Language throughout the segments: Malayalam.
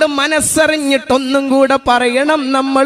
അതുകൊണ്ട് മനസ്സറിഞ്ഞിട്ടൊന്നും കൂടെ പറയണം നമ്മൾ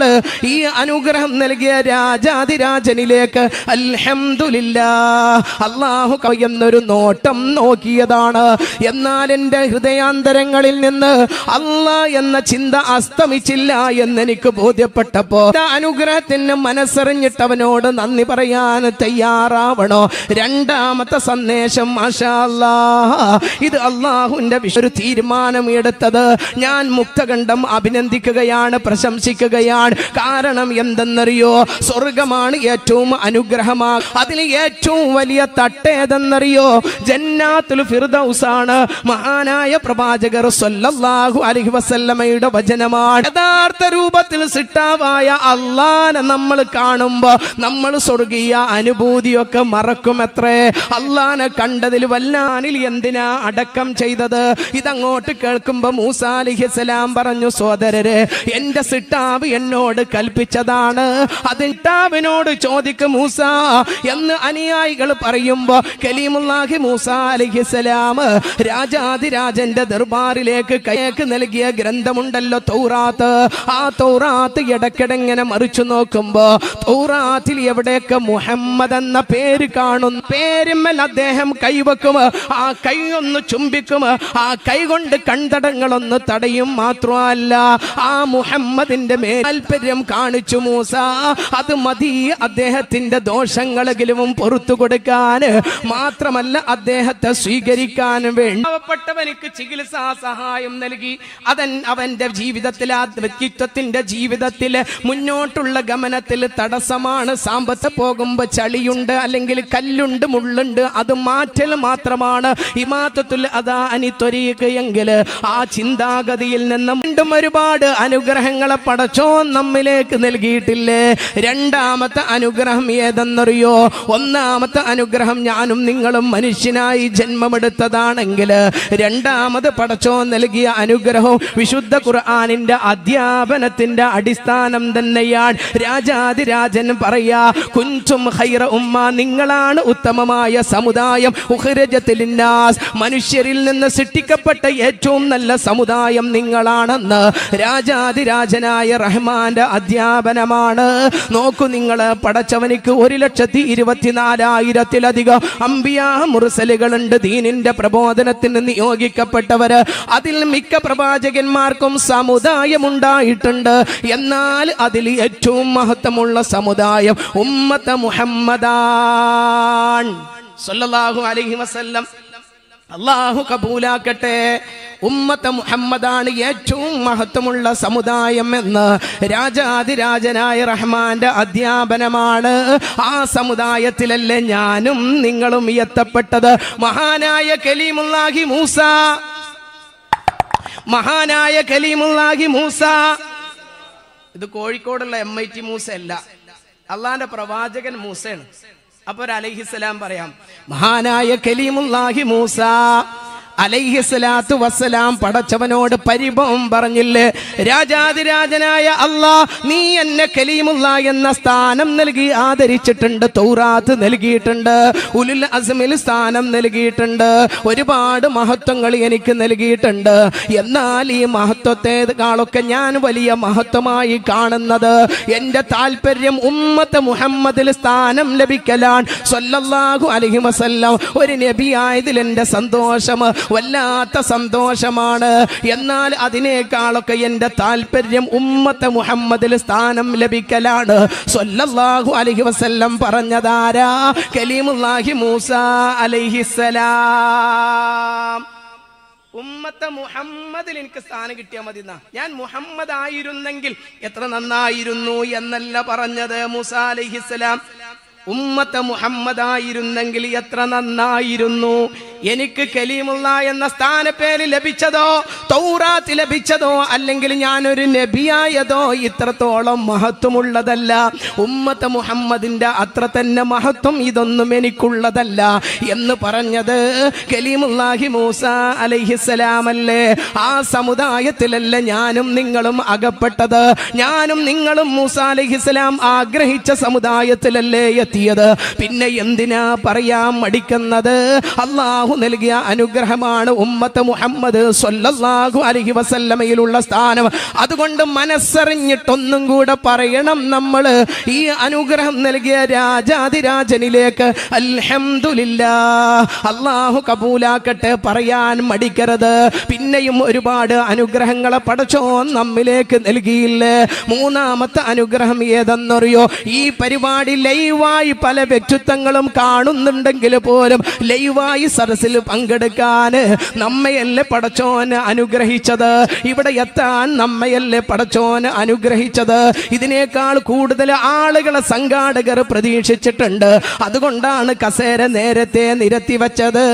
ഈ അനുഗ്രഹം നൽകിയ രാജാതിരാജനിലേക്ക് അൽഹംദുലില്ലാഹ്. അല്ലാഹു എന്നൊരു നോട്ടം നോക്കിയതാണ്. എന്നാൽ എൻ്റെ ഹൃദയാന്തരങ്ങളിൽ നിന്ന് അല്ലാഹ് എന്ന ചിന്ത അസ്തമിച്ചില്ല എന്നെനിക്ക് ബോധ്യപ്പെട്ടപ്പോ അനുഗ്രഹത്തിന് മനസ്സറിഞ്ഞിട്ട് അവനോട് നന്ദി പറയാൻ തയ്യാറാവണോ? രണ്ടാമത്തെ സന്ദേശം മാഷാ അല്ലാഹ്, ഇത് അല്ലാഹുവിന്റെ ഒരു തീരുമാനം എടുത്തത് ഞാൻ മുക്തകണ്ഠം അഭിനന്ദിക്കുകയാണ്, പ്രശംസിക്കുകയാണ്. കാരണം എന്തെന്നറിയോ? സ്വർഗമാണ് ഏറ്റവും അനുഗ്രഹമാണ്. അതിൽ ഏറ്റവും വലിയ തട്ടേതെന്നറിയോ? ജന്നാത്തുൽ ഫിർദൗസാണ്. മഹാനായ പ്രവാചകർ സ്വല്ലല്ലാഹു അലൈഹി വസല്ലമയുടെ വചനമാണ്. യഥാർത്ഥ രൂപത്തിൽ സിട്ടാവായ അല്ലാഹനെ നമ്മൾ കാണുമ്പോ നമ്മൾ സ്വർഗീയ അനുഭൂതിയൊക്കെ മറക്കുമത്രേ. അല്ലാഹനെ കണ്ടതിൽ വല്ലാനിൽ എന്തിനാ അടക്കം ചെയ്തത്? ഇതങ്ങോട്ട് കേൾക്കുമ്പോ മൂസാ അലൈഹിസ്സലാം പറഞ്ഞു, സോദരരെ, എന്റെ സിട്ടാവ് എന്നോട് കൽപ്പിച്ചതാണ്, അത് സിട്ടാവിനോട് ചോദിക്കും മൂസ എന്ന് അനുയായികൾ പറയുമ്പോ കലീമുല്ലാഹി മൂസാ അലൈഹിസ്സലാം രാജാതിരാജന്റെ ദർബാറിലേക്ക് കയക്ക് നൽകിയ ഗ്രന്ഥമുണ്ടല്ലോ തൗറാത്ത്. ആ തൗറാത്ത് ഇടയ്ക്കിടങ്ങനെ മറിച്ചു നോക്കുമ്പോ തൗറാത്തിൽ എവിടെയൊക്കെ മുഹമ്മദ് എന്ന പേര് കാണുന്നു. പേരുമ്മൽ അദ്ദേഹം കൈവെക്കും, ആ കൈ ഒന്ന് ചുംബിക്കും, ആ കൈ കൊണ്ട് കണ്ടടങ്ങളൊന്ന് തടയും. മാത്രമല്ല ആ മുഹമ്മദിന്റെ മേൽ താല്പര്യം കാണിച്ചു മൂസ. അത് മതി അദ്ദേഹത്തിന്റെ ദോഷങ്ങളെങ്കിലും പുറത്തു കൊടുക്കാൻ, മാത്രമല്ല അദ്ദേഹത്തെ സ്വീകരിക്കാൻ വേണ്ടി പാവപ്പെട്ടവനിക്ക് ചികിത്സാ സഹായം നൽകി. അവന്റെ ജീവിതത്തിൽ, ആ വ്യക്തിത്വത്തിന്റെ ജീവിതത്തിൽ മുന്നോട്ടുള്ള ഗമനത്തിൽ തടസ്സമാണ്. സാമ്പത്ത് പോകുമ്പോ ചളിയുണ്ട്, അല്ലെങ്കിൽ കല്ലുണ്ട്, മുള്ളുണ്ട്, അത് മാറ്റൽ മാത്രമാണ് ഇമാത്തത്തുൽ അദാ അനി ത്വരീഖ് എങ്കിൽ ആ ചിന്താഗതിയിൽ നിന്ന് വീണ്ടും ഒരുപാട് അനുഗ്രഹങ്ങളെ പടച്ചോൻ നമ്മിലേക്ക് നൽകിയിട്ടില്ലേ? രണ്ടാമത്തെ അനുഗ്രഹം ഏതെന്നറിയോ? ഒന്നാമത്തെ അനുഗ്രഹം ഞാനും നിങ്ങളും മനുഷ്യനായി ജന്മമെടുത്തതാണെങ്കിൽ രണ്ടാമത് പടച്ചോൻ നൽകിയ അനുഗ്രഹവും വിശുദ്ധ ഖുർആനിന്റെ അധ്യാപനത്തിന്റെ അടിസ്ഥാനം തന്നെയാണ്. രാജാതിരാജൻ പറയാ, കുൻതും ഖൈറ ഉമ്മ, നിങ്ങളാണ് ഉത്തമമായ സമുദായം, ഉഖ്രിജത് ലിന്നാസ്, മനുഷ്യരിൽ നിന്ന് സൃഷ്ടിക്കപ്പെട്ട ഏറ്റവും നല്ല സമുദായം നിങ്ങളാണെന്ന് രാജാതിരാജനായ റഹ്മാന്റെ അധ്യാപനമാണ്. നോക്കൂ നിങ്ങൾ, പടച്ചവനിക്ക് 1,24,000-ത്തിലധികം അംബിയാ മുർസലുകളുണ്ട്, ദീനിന്റെ പ്രബോധനത്തിന് നിയോഗിക്കപ്പെട്ടവര്. അതിൽ മിക്ക പ്രവാചകന്മാർക്കും സമുദായമുണ്ടായിട്ടുണ്ട്. എന്നാൽ അതിൽ ഏറ്റവും മഹത്വമുള്ള സമുദായം ഉമ്മത്ത് മുഹമ്മദാൻ സ്വല്ലല്ലാഹു അലൈഹി വസല്ലം. അല്ലാഹു കബൂലാക്കട്ടെ. ഉമ്മത്ത് മുഹമ്മദാണ് ഏറ്റവും മഹത്വമുള്ള സമുദായം എന്ന് രാജാതിരാജനായ റഹ്മാന്റെ അധ്യാപനമാണ്. ആ സമുദായത്തിലല്ലേ ഞാനും നിങ്ങളും എത്തപ്പെട്ടത്. മഹാനായ കലീമുല്ലാഹി മൂസ, മഹാനായ കലീമുല്ലാഹി മൂസ, ഇത് കോഴിക്കോടുള്ള MIT മൂസ അല്ല, അള്ളാന്റെ പ്രവാചകൻ മൂസയാണ്. അപ്പോൾ അലൈഹിസ്സലാം പറയാം, മഹാനായ കലീമുല്ലാഹി മൂസ അലൈഹിസ്സലാത്തു വസ്സലാം പടച്ചവനോട് പരിഭവം പറഞ്ഞില്ലേ? രാജാതിരാജനായ അല്ലാഹ്, നീ എന്നെ കലീമുല്ലാ എന്ന സ്ഥാനം നൽകി ആദരിച്ചിട്ടുണ്ട്, തൗറാത്ത് നൽകിയിട്ടുണ്ട്, ഉലുൽ അസ്മിൽ സ്ഥാനം നൽകിയിട്ടുണ്ട്, ഒരുപാട് മഹത്വങ്ങൾ എനിക്ക് നൽകിയിട്ടുണ്ട്. എന്നാൽ ഈ മഹത്വത്തെക്കാളൊക്കെ ഞാൻ വലിയ മഹത്വമായി കാണുന്നത് എന്റെ താല്പര്യം ഉമ്മത്ത് മുഹമ്മദിൽ സ്ഥാനം ലഭിക്കലാണ്. സ്വല്ലല്ലാഹു അലൈഹി വസല്ലം ഒരു നബിയായതിൽ എന്റെ സന്തോഷം വല്ലാത്ത സന്തോഷമാണ്. എന്നാൽ അതിനേക്കാളൊക്കെ എന്റെ താല്പര്യം ഉമ്മത്ത് മുഹമ്മദിൽ സ്ഥാനം ലഭിക്കലാണ്. സ്വല്ലല്ലാഹു അലൈഹി വസല്ലം പറഞ്ഞതാരാ? കലീമുല്ലാഹി മൂസ അലൈഹിസ്സലാം. ഉമ്മത്ത് മുഹമ്മദിൽ എനിക്ക് സ്ഥാനം കിട്ടിയാൽ മതി. ഞാൻ മുഹമ്മദ് ആയിരുന്നെങ്കിൽ എത്ര നന്നായിരുന്നു എന്നല്ല പറഞ്ഞത് മൂസ അലൈഹിസ്സലാം. ഉമ്മത്ത് മുഹമ്മദായിരുന്നെങ്കിൽ എത്ര നന്നായിരുന്നു. എനിക്ക് കലീമുള്ള എന്ന സ്ഥാനപ്പേര് ലഭിച്ചതോ, തൗറാത്ത് ലഭിച്ചതോ, അല്ലെങ്കിൽ ഞാനൊരു നബിയായതോ ഇത്രത്തോളം മഹത്വമുള്ളതല്ല. ഉമ്മത്ത് മുഹമ്മദിന്റെ അത്ര തന്നെ മഹത്വം ഇതൊന്നും എനിക്കുള്ളതല്ല എന്ന് പറഞ്ഞത് കലീമുല്ലാഹി മൂസ അലൈഹിസ്സലാമല്ലേ? ആ സമുദായത്തിലല്ലേ ഞാനും നിങ്ങളും അകപ്പെട്ടത്? ഞാനും നിങ്ങളും മൂസ അലൈഹിസ്സലാം ആഗ്രഹിച്ച സമുദായത്തിലല്ലേ എത്തിയത്? പിന്നെ എന്തിനാ പറയാൻ മടിക്കുന്നത്? അല്ലാഹു നൽകിയ അനുഗ്രഹമാണ് ഉമ്മത്ത് മുഹമ്മദ് സ്വല്ലല്ലാഹു അലൈഹി വസല്ലമയിലുള്ള സ്ഥാനം. അതുകൊണ്ട് മനസ്സറിഞ്ഞിട്ടൊന്നും കൂടെ പറയണം, നമ്മൾ ഈ അനുഗ്രഹം നൽകിയ രാജാതിരാജനിലേക്ക് അൽഹംദുലില്ലാഹ്, അല്ലാഹു കബൂലാക്കട്ടെ, പറയാൻ മടിക്കരുത്. പിന്നെയും ഒരുപാട് അനുഗ്രഹങ്ങളെ പടച്ചോൻ നമ്മിലേക്ക് നൽകിയില്ലേ. മൂന്നാമത്തെ അനുഗ്രഹം ഏതെന്നറിയോ? ഈ പരിപാടി ലൈവായി പല വ്യക്തിത്വങ്ങളും കാണുന്നുണ്ടെങ്കിൽ പോലും ലൈവായി സദസ്സിൽ പങ്കെടുക്കാൻ നമ്മയല്ലേ പടച്ചോൻ അനുഗ്രഹിച്ചത്, ഇവിടെ എത്താൻ നമ്മയല്ലേ പടച്ചോൻ അനുഗ്രഹിച്ചത്. ഇതിനേക്കാൾ കൂടുതൽ ആളുകളെ സംഘാടകർ പ്രതീക്ഷിച്ചിട്ടുണ്ട്. അതുകൊണ്ടാണ് കസേര നേരത്തെ നിരത്തി വച്ചത്.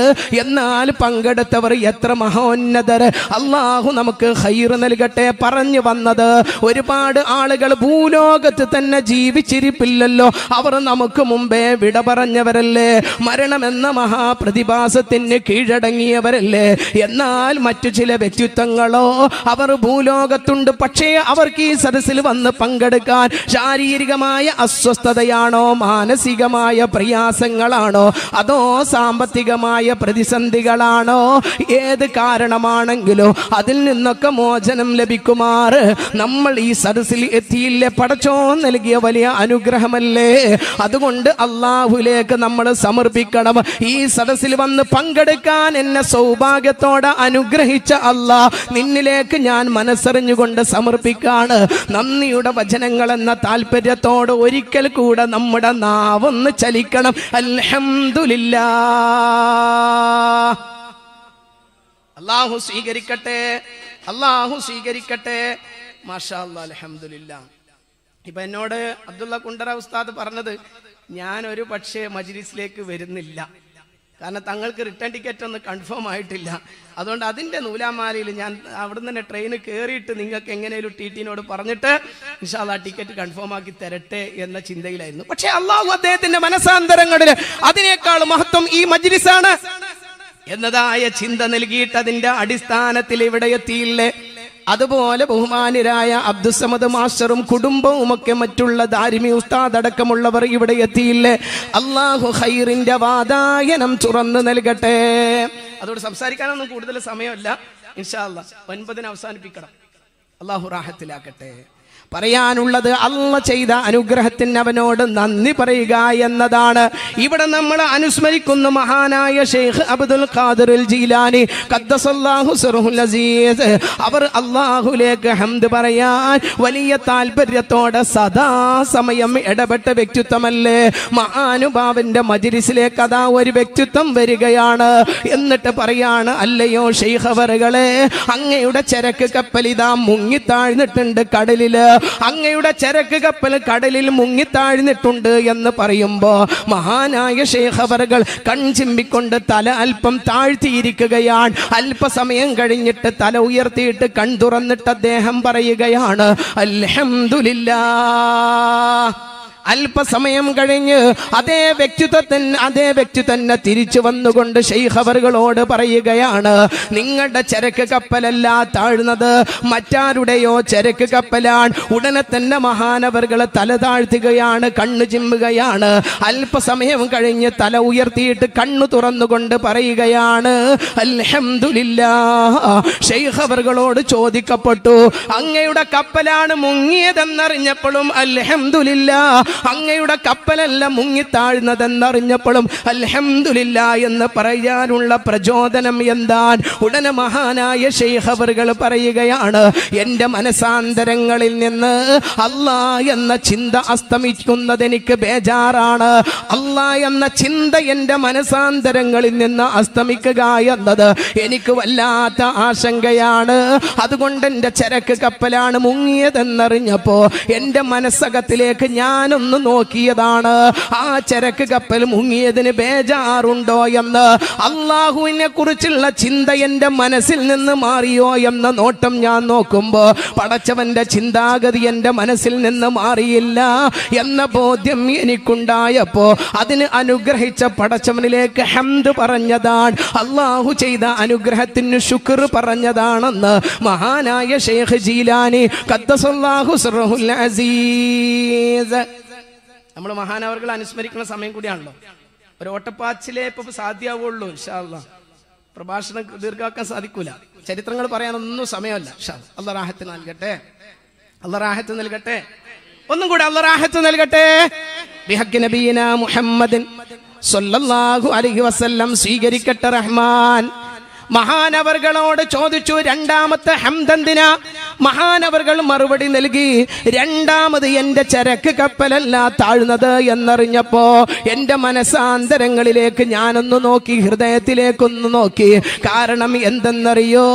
എന്നാൽ പങ്കെടുത്തവർ എത്ര മഹോന്നതർ. അള്ളാഹു നമുക്ക് ഖൈർ നൽകട്ടെ. പറഞ്ഞു വന്നത്, ഒരുപാട് ആളുകൾ ഭൂലോകത്ത് തന്നെ ജീവിച്ചിരിപ്പില്ലല്ലോ, അവർ നമുക്ക് മുമ്പേ വിട പറഞ്ഞവരല്ലേ, മരണമെന്ന മഹാപ്രതിഭാസത്തിന് കീഴടങ്ങിയവരല്ലേ. എന്നാൽ മറ്റു ചില വ്യക്തിത്വങ്ങളോ അവർ ഭൂലോകത്തുണ്ട്, പക്ഷേ അവർക്ക് ഈ സദസ്സിൽ വന്ന് പങ്കെടുക്കാൻ ശാരീരികമായ അസ്വസ്ഥതയാണോ, മാനസികമായ പ്രയാസങ്ങളാണോ, അതോ സാമ്പത്തികമായ പ്രതിസന്ധികളാണോ, ഏത് കാരണമാണെങ്കിലോ അതിൽ നിന്നൊക്കെ മോചനം ലഭിക്കുമാറ് നമ്മൾ ഈ സദസ്സിൽ എത്തിയില്ലേ. പടച്ചോൻ നൽകിയ വലിയ അനുഗ്രഹമല്ലേ. അതുകൊണ്ട് അള്ളാഹുലേക്ക് നമ്മൾ സമർപ്പിക്കണം. ഈ സദസ്സിൽ വന്ന് പങ്കെടുക്കാൻ എന്നെ സൗഭാഗ്യത്തോടെ അനുഗ്രഹിച്ച അല്ലാഹ്, നിന്നിലേക്ക് ഞാൻ മനസ്സറിഞ്ഞുകൊണ്ട് സമർപ്പിക്കാണ്. നന്ദിയുടെ വചനങ്ങൾ എന്ന താല്പര്യത്തോട് ഒരിക്കൽ കൂടെ നമ്മുടെ നാവൊന്ന് ചലിക്കണം. അൽഹംദുലില്ലാഹ്. അല്ലാഹു സ്വീകരിക്കട്ടെ, അല്ലാഹു സ്വീകരിക്കട്ടെ. മാഷാ അല്ലാഹ്, അൽഹംദുലില്ലാഹ്. ഇപ്പൊ എന്നോട് അബ്ദുള്ള കുണ്ടറ ഉസ്താദ് പറഞ്ഞത്, ഞാൻ ഒരു പക്ഷേ മജ്ലിസിലേക്ക് വരുന്നില്ല, കാരണം തങ്ങൾക്ക് റിട്ടേൺ ടിക്കറ്റ് ഒന്നും കൺഫേം ആയിട്ടില്ല. അതുകൊണ്ട് അതിൻ്റെ നൂലാമാലയിൽ ഞാൻ അവിടെ തന്നെ ട്രെയിന് കയറിയിട്ട് നിങ്ങൾക്ക് എങ്ങനെയും ടിടിനോട് പറഞ്ഞിട്ട് ഇൻഷാ അല്ലാഹ് ടിക്കറ്റ് കൺഫേം ആക്കി തരട്ടെ എന്ന ചിന്തയിലായിരുന്നു. പക്ഷേ അള്ളാഹു അദ്ദേഹത്തിന്റെ മനസാന്തരങ്ങളിൽ അതിനേക്കാൾ മഹത്വം ഈ മജ്ലിസാണ് എന്നതായ ചിന്ത നൽകിയിട്ട് അതിന്റെ അടിസ്ഥാനത്തിൽ ഇവിടെ എത്തിയില്ലേ. അതുപോലെ ബഹുമാന്യരായ അബ്ദുസമദ് മാസ്റ്ററും കുടുംബവും ഒക്കെ മറ്റുള്ള ദാരിമി ഉസ്താദ് അടക്കമുള്ളവർ ഇവിടെ എത്തിയില്ലേ. അള്ളാഹു ഖൈറിന്റെ വാതായനം തുറന്നു നൽകട്ടെ. അതോട് സംസാരിക്കാനൊന്നും കൂടുതൽ സമയമല്ല, ഇൻഷാ അല്ലാഹ് 9 അവസാനിപ്പിക്കണം. അള്ളാഹു റാഹത്തിലാക്കട്ടെ. പറയാനുള്ളത്, അല്ലാഹ് ചെയ്ത അനുഗ്രഹത്തിന് അവനോട് നന്ദി പറയുക എന്നതാണ്. ഇവിടെ നമ്മൾ അനുസ്മരിക്കുന്ന മഹാനായ ഷെയ്ഖ് അബ്ദുൽ ഖാദിർ ജീലാനി ഖദ്ദസല്ലാഹു സിർഹുൽ അസീസ്, അവർ അല്ലാഹുവിലേക്ക് ഹംദ് പറയാൻ വലിയ താല്പര്യത്തോടെ സദാസമയം ഇടപെട്ട വ്യക്തിത്വമല്ലേ. മഹാനുഭാവന്റെ മജ്ലിസിലേക്ക് അതാ ഒരു വ്യക്തിത്വം വരികയാണ്. എന്നിട്ട് പറയാണ്, അല്ലയോ ഷെയ്ഖ് അവറുകളെ, അങ്ങയുടെ ചരക്ക് കപ്പൽ ഇതാ മുങ്ങിത്താഴ്ന്നിട്ടുണ്ട് കടലില്, അങ്ങയുടെ ചരക്ക് കപ്പൽ കടലിൽ മുങ്ങിത്താഴ്ന്നിട്ടുണ്ട് എന്ന് പറയുമ്പോ മഹാനായ ശൈഖ് അവറുകൾ കൺചിമ്പിക്കൊണ്ട് തല അല്പം താഴ്ത്തിയിരിക്കുകയാണ്. അല്പസമയം കഴിഞ്ഞിട്ട് തല ഉയർത്തിയിട്ട് കൺ തുറന്നിട്ട് അദ്ദേഹം പറയുകയാണ്, അൽഹംദുലില്ലാഹ്. അല്പസമയം കഴിഞ്ഞ് അതേ വ്യക്തി തന്നെ തിരിച്ചു വന്നുകൊണ്ട് ശൈഖ് അവറുകളോട് പറയുകയാണ്, നിങ്ങളുടെ ചരക്ക് കപ്പലല്ല താഴ്ന്നത്, മറ്റാരുടെയോ ചരക്ക് കപ്പലാണ്. ഉടനെ തന്നെ മഹാനവറുകൾ തല താഴ്ത്തുകയാണ്, കണ്ണു ചിമ്മുകയാണ്. അല്പസമയം കഴിഞ്ഞ് തല ഉയർത്തിയിട്ട് കണ്ണു തുറന്നുകൊണ്ട് പറയുകയാണ്, അൽഹംദുലില്ലാഹ്. ശൈഖ് അവറുകളോട് ചോദിക്കപ്പെട്ടു, അങ്ങയുടെ കപ്പലാണ് മുങ്ങിയതെന്നറിഞ്ഞപ്പോഴും അൽഹംദുലില്ലാഹ്, അങ്ങയുടെ കപ്പലല്ല മുങ്ങിത്താഴ്ന്നതെന്നറിഞ്ഞപ്പോഴും അൽഹംദുലില്ലാഹ് എന്ന് പറയാനുള്ള പ്രചോദനം എന്താണ്? ഉടനെ മഹാനായ ശൈഖ് അവറുകൾ പറയുകയാണ്, എൻ്റെ മനസാന്തരങ്ങളിൽ നിന്ന് അല്ലാഹ് എന്ന ചിന്ത അസ്തമിക്കുന്നത് എനിക്ക് ബേജാറാണ്. അല്ലാഹ് എന്ന ചിന്ത എൻ്റെ മനസാന്തരങ്ങളിൽ നിന്ന് അസ്തമിക്കുക എന്നത് എനിക്ക് വല്ലാത്ത ആശങ്കയാണ്. അതുകൊണ്ട് എൻ്റെ ചരക്ക് കപ്പലാണ് മുങ്ങിയതെന്നറിഞ്ഞപ്പോ എൻ്റെ മനസ്സകത്തിലേക്ക് ഞാനൊന്ന് നോക്കിയതാണ്, ആ ചരക്ക് കപ്പൽ മുങ്ങിയതിന് ബേജാറുണ്ടോ എന്ന്. അള്ളാഹുവിനെ കുറിച്ചുള്ള ചിന്ത എൻ്റെ മനസ്സിൽ നിന്ന് മാറിയോ എന്ന നോട്ടം ഞാൻ നോക്കുമ്പോ പടച്ചവന്റെ ചിന്താഗതി എൻ്റെ മനസ്സിൽ നിന്ന് മാറിയില്ല എന്ന ബോധ്യം എനിക്കുണ്ടായപ്പോ അതിന് അനുഗ്രഹിച്ച പടച്ചവനിലേക്ക് ഹംദ് പറഞ്ഞതാണ്, അള്ളാഹു ചെയ്ത അനുഗ്രഹത്തിന് ശുക്ർ പറഞ്ഞതാണെന്ന് മഹാനായ ശൈഖ് ജീലാനി ഖദ്ദസല്ലാഹു സിർഹുൽ അസീസ്. നമ്മൾ മഹാനവറുകളെ അനുസ്മരിക്കുന്ന സമയം കൂടിയാണല്ലോ. ഒരു ഓട്ടപ്പാച്ചിലേ ഇപ്പൊ സാധ്യമാവുള്ളൂ ഇൻഷാ അല്ലാഹ്. പ്രഭാഷണം ദീർഘാക്കാൻ സാധിക്കൂല, ചരിത്രങ്ങൾ പറയാനൊന്നും സമയമല്ല. അല്ലാഹ് റാഹത്ത് നൽകട്ടെ, അല്ലാഹ് റാഹത്ത് നൽകട്ടെ. ഒന്നും കൂടെ അല്ലാഹ് റാഹത്ത് നൽകട്ടെ. ബിഹഖ് നബിയിനാ മുഹമ്മദിൻ സ്വല്ലല്ലാഹു അലൈഹി വസല്ലം സ്വീകരിക്കട്ടെ റഹ്മാൻ. മഹാനവർകളോട് ചോദിച്ചു, രണ്ടാമത്തെ ഹംദെന്തിനാ? മഹാനവർകൾ മറുപടി നൽകി, രണ്ടാമത് എന്റെ ചരക്ക് കപ്പലല്ല താഴ്ന്നത് എന്നറിഞ്ഞപ്പോ എന്റെ മനസാന്തരങ്ങളിലേക്ക് ഞാനൊന്ന് നോക്കി, ഹൃദയത്തിലേക്കൊന്ന് നോക്കി. കാരണം എന്തെന്നറിയോ?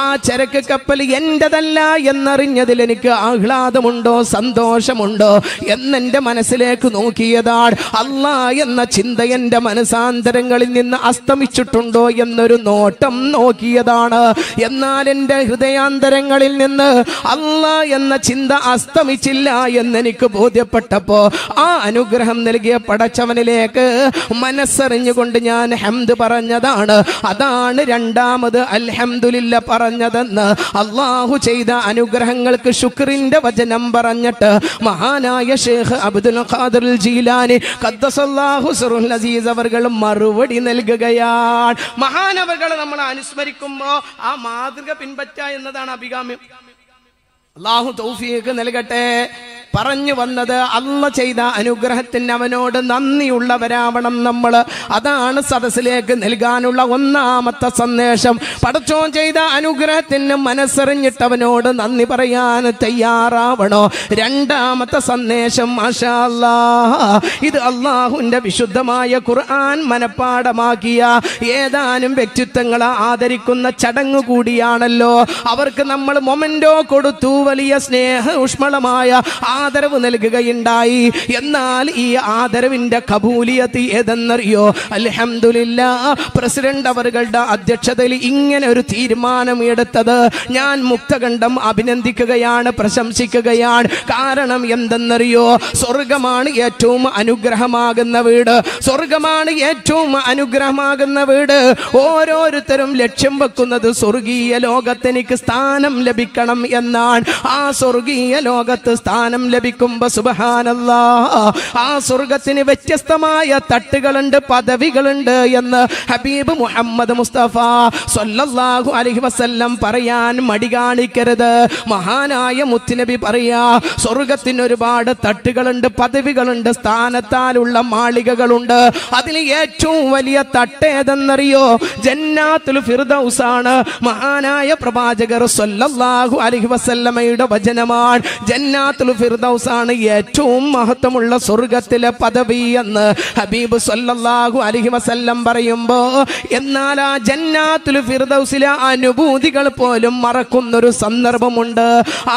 ആ ചരക്ക് കപ്പൽ എന്റേതല്ല എന്നറിഞ്ഞതിൽ എനിക്ക് ആഹ്ലാദമുണ്ടോ, സന്തോഷമുണ്ടോ എന്നെന്റെ മനസ്സിലേക്ക് നോക്കിയതാണ്. അല്ലാഹ് എന്ന ചിന്ത എന്റെ മനസാന്തരങ്ങളിൽ നിന്ന് അസ്തമിച്ചിട്ടുണ്ടോ എന്നൊരു നോട്ടം നോക്കിയതാണ്. എന്നാൽ എന്റെ ഹൃദയാന്തരങ്ങളിൽ നിന്ന് അല്ലാഹ് എന്ന ചിന്ത അസ്തമിച്ചില്ല എന്നെനിക്ക് ബോധ്യപ്പെട്ടപ്പോ ആ അനുഗ്രഹം നൽകിയ പടച്ചവനിലേക്ക് മനസ്സറിഞ്ഞുകൊണ്ട് ഞാൻ ഹംദ് പറഞ്ഞതാണ്. അതാണ് രണ്ടാമത് അൽഹംദുലില്ലാ പറഞ്ഞതെന്ന്. അല്ലാഹു ചെയ്ത അനുഗ്രഹങ്ങൾക്ക് ശുക്രിന്റെ വചനം പറഞ്ഞിട്ട് മഹാനായ ശൈഖ് അബ്ദുൽ ഖാദിർ ജീലാനി ഖദ്ദസല്ലാഹു സിറുൽ അസീസ് അവർകൾ മറുപടി നൽകുകയാണ്. മഹാനവർകൾ നമ്മൾ അനുസ്മരിക്കുമ്പോ ആ മാതൃക പിൻപറ്റുക എന്നതാണ് അഭികാമ്യം. അല്ലാഹു തൗഫീഖ് നൽകട്ടെ. പറഞ്ഞു വന്നത് അല്ലാഹ് ചെയ്ത അനുഗ്രഹത്തിന് അവനോട് നന്ദിയുള്ളവരാവണം നമ്മൾ. അതാണ് സദസ്സിലേക്ക് നൽകാനുള്ള ഒന്നാമത്തെ സന്ദേശം. പടച്ചോൻ ചെയ്ത അനുഗ്രഹത്തിന് മനസ്സറിഞ്ഞിട്ട് അവനോട് നന്ദി പറയാൻ തയ്യാറാവണോ. രണ്ടാമത്തെ സന്ദേശം മാഷാ അല്ലാഹ്, ഇത് അല്ലാഹുവിന്റെ വിശുദ്ധമായ ഖുർആൻ മനപ്പാഠമാക്കിയ ഏതാനും വ്യക്തിത്വങ്ങളെ ആദരിക്കുന്ന ചടങ്ങ് കൂടിയാണല്ലോ. അവർക്ക് നമ്മൾ മൊമെന്റോ കൊടുത്തു, വലിയ സ്നേഹ ഊഷ്മളമായ ആദരവ് നൽകുകയുണ്ടായി. എന്നാൽ ഈ ആദരവിന്റെ കബൂലിയത്ത് ഏതെന്നറിയോ? അൽഹംദുലില്ലാഹ്, പ്രസിഡന്റ് അവരുടെ അധ്യക്ഷതയിൽ ഇങ്ങനെ ഒരു തീരുമാനം എടുത്തത് ഞാൻ മുക്തകണ്ഠം അഭിനന്ദിക്കുകയാണ്, പ്രശംസിക്കുകയാണ്. കാരണം എന്തെന്നറിയോ? സ്വർഗമാണ് ഏറ്റവും അനുഗ്രഹമാകുന്ന വീട്. സ്വർഗമാണ് ഏറ്റവും അനുഗ്രഹമാകുന്ന വീട്. ഓരോരുത്തരും ലക്ഷ്യം വെക്കുന്നത് സ്വർഗീയ ലോകത്തെനിക്ക് സ്ഥാനം ലഭിക്കണം എന്നാണ്. ആ സ്വർഗീയ ലോകത്ത് സ്ഥാനം ലഭിക്കുമ്പോ സുബ്ഹാനല്ലാഹ്, ആ സ്വർഗത്തിന് വ്യത്യസ്തമായ തട്ടുകളുണ്ട്, പദവികളുണ്ട് എന്ന് ഹബീബ് മുഹമ്മദ് മുസ്തഫ സ്വല്ലല്ലാഹു അലൈഹി വസല്ലം പറയാൻ മടി കാണിക്കരുത്. മഹാനായ മുത്തുനബി പറയാ, സ്വർഗത്തിന് ഒരുപാട് തട്ടുകളുണ്ട്, പദവികളുണ്ട്, സ്ഥാനത്താലുള്ള മാളികകളുണ്ട്. അതിൽ ഏറ്റവും വലിയ തട്ട് ഏതെന്നറിയോ? ജന്നാത്തുൽ ഫിർദൗസാണ്. മഹാനായ പ്രവാചകർ സ്വല്ലല്ലാഹു അലൈഹി വസല്ലമയുടെ വചനമാണ്. ജന്നാത്തുൽ ഫിർദൗസാണ് ഏറ്റവും മഹത്വമുള്ള സ്വർഗത്തിലെ പദവി എന്ന് ഹബീബ് സ്വല്ലല്ലാഹു അലൈഹി വസല്ലം പറയുമ്പോ, എന്നാൽ ആ ജന്നാത്തുൽ ഫിർദൗസിലെ അനുഭൂതികൾ പോലും മറക്കുന്നൊരു സന്ദർഭമുണ്ട്.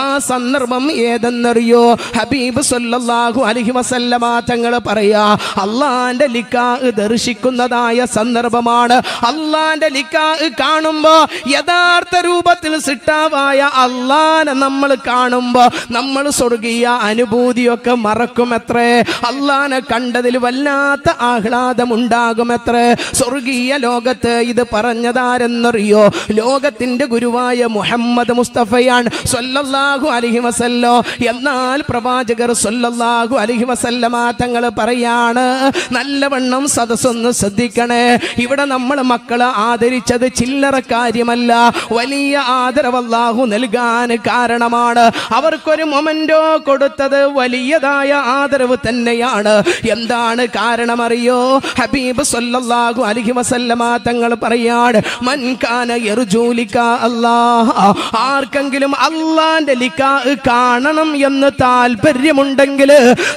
ആ സന്ദർഭം ഏതെന്നറിയോ? ഹബീബ് സ്വല്ലല്ലാഹു അലൈഹി വസല്ലമ തങ്ങൾ പറയാ, അള്ളാന്റെ ലിഖാഅ് ദർശിക്കുന്നതായ സന്ദർഭമാണ്. അള്ളാന്റെ ലിഖാഅ് കാണുമ്പോ യഥാർത്ഥ രൂപത്തിൽ സിട്ടാവായ അള്ളാനെ നമ്മൾ കാണുമ്പോ നമ്മൾ സ്വർഗീയ അനുഭൂതിയൊക്കെ മറക്കുമത്രേ. അള്ളാനെ കണ്ടതിൽ വല്ലാത്ത ആഹ്ലാദം ഉണ്ടാകുമത്രേ. സ്വർഗീയ ലോകത്ത് ഇത് പറഞ്ഞതാരെന്നറിയോ? ലോകത്തിന്റെ ഗുരുവായ മുഹമ്മദ് മുസ്തഫയാണ് സ്വല്ലല്ലാഹു അലൈഹി വസല്ലം. എന്നാൽ പ്രവാചകർ സ്വല്ലല്ലാഹു അലൈഹി വസല്ലമ തങ്ങൾ പറയാണ്, നല്ലവണ്ണം സദസ്സൊന്ന് ശ്രദ്ധിക്കണേ. ഇവിടെ നമ്മൾ മക്കളെ ആദരിച്ചത് ചില്ലറ കാര്യമല്ല, വലിയ ആദരവ് അല്ലാഹു നൽകാൻ കാരണമാണ്. അവർക്കൊരു മൊമെന്റോ കൊടുത്തത് വലിയതായ ആദരവ് തന്നെയാണ്. എന്താണ് കാരണമറിയോ? ഹബീബ് സ്വല്ലല്ലാഹു അലൈഹി വസല്ലമ തങ്ങൾ പറയാണ്, മൻ കാന യർജൂ ലിഖാ അല്ലാഹ്, ആർക്കെങ്കിലും അല്ലാഹുവിന്റെ ലിഖാഅ് കാണണം എന്ന് താല്പര്യമുണ്ടെങ്കിൽ,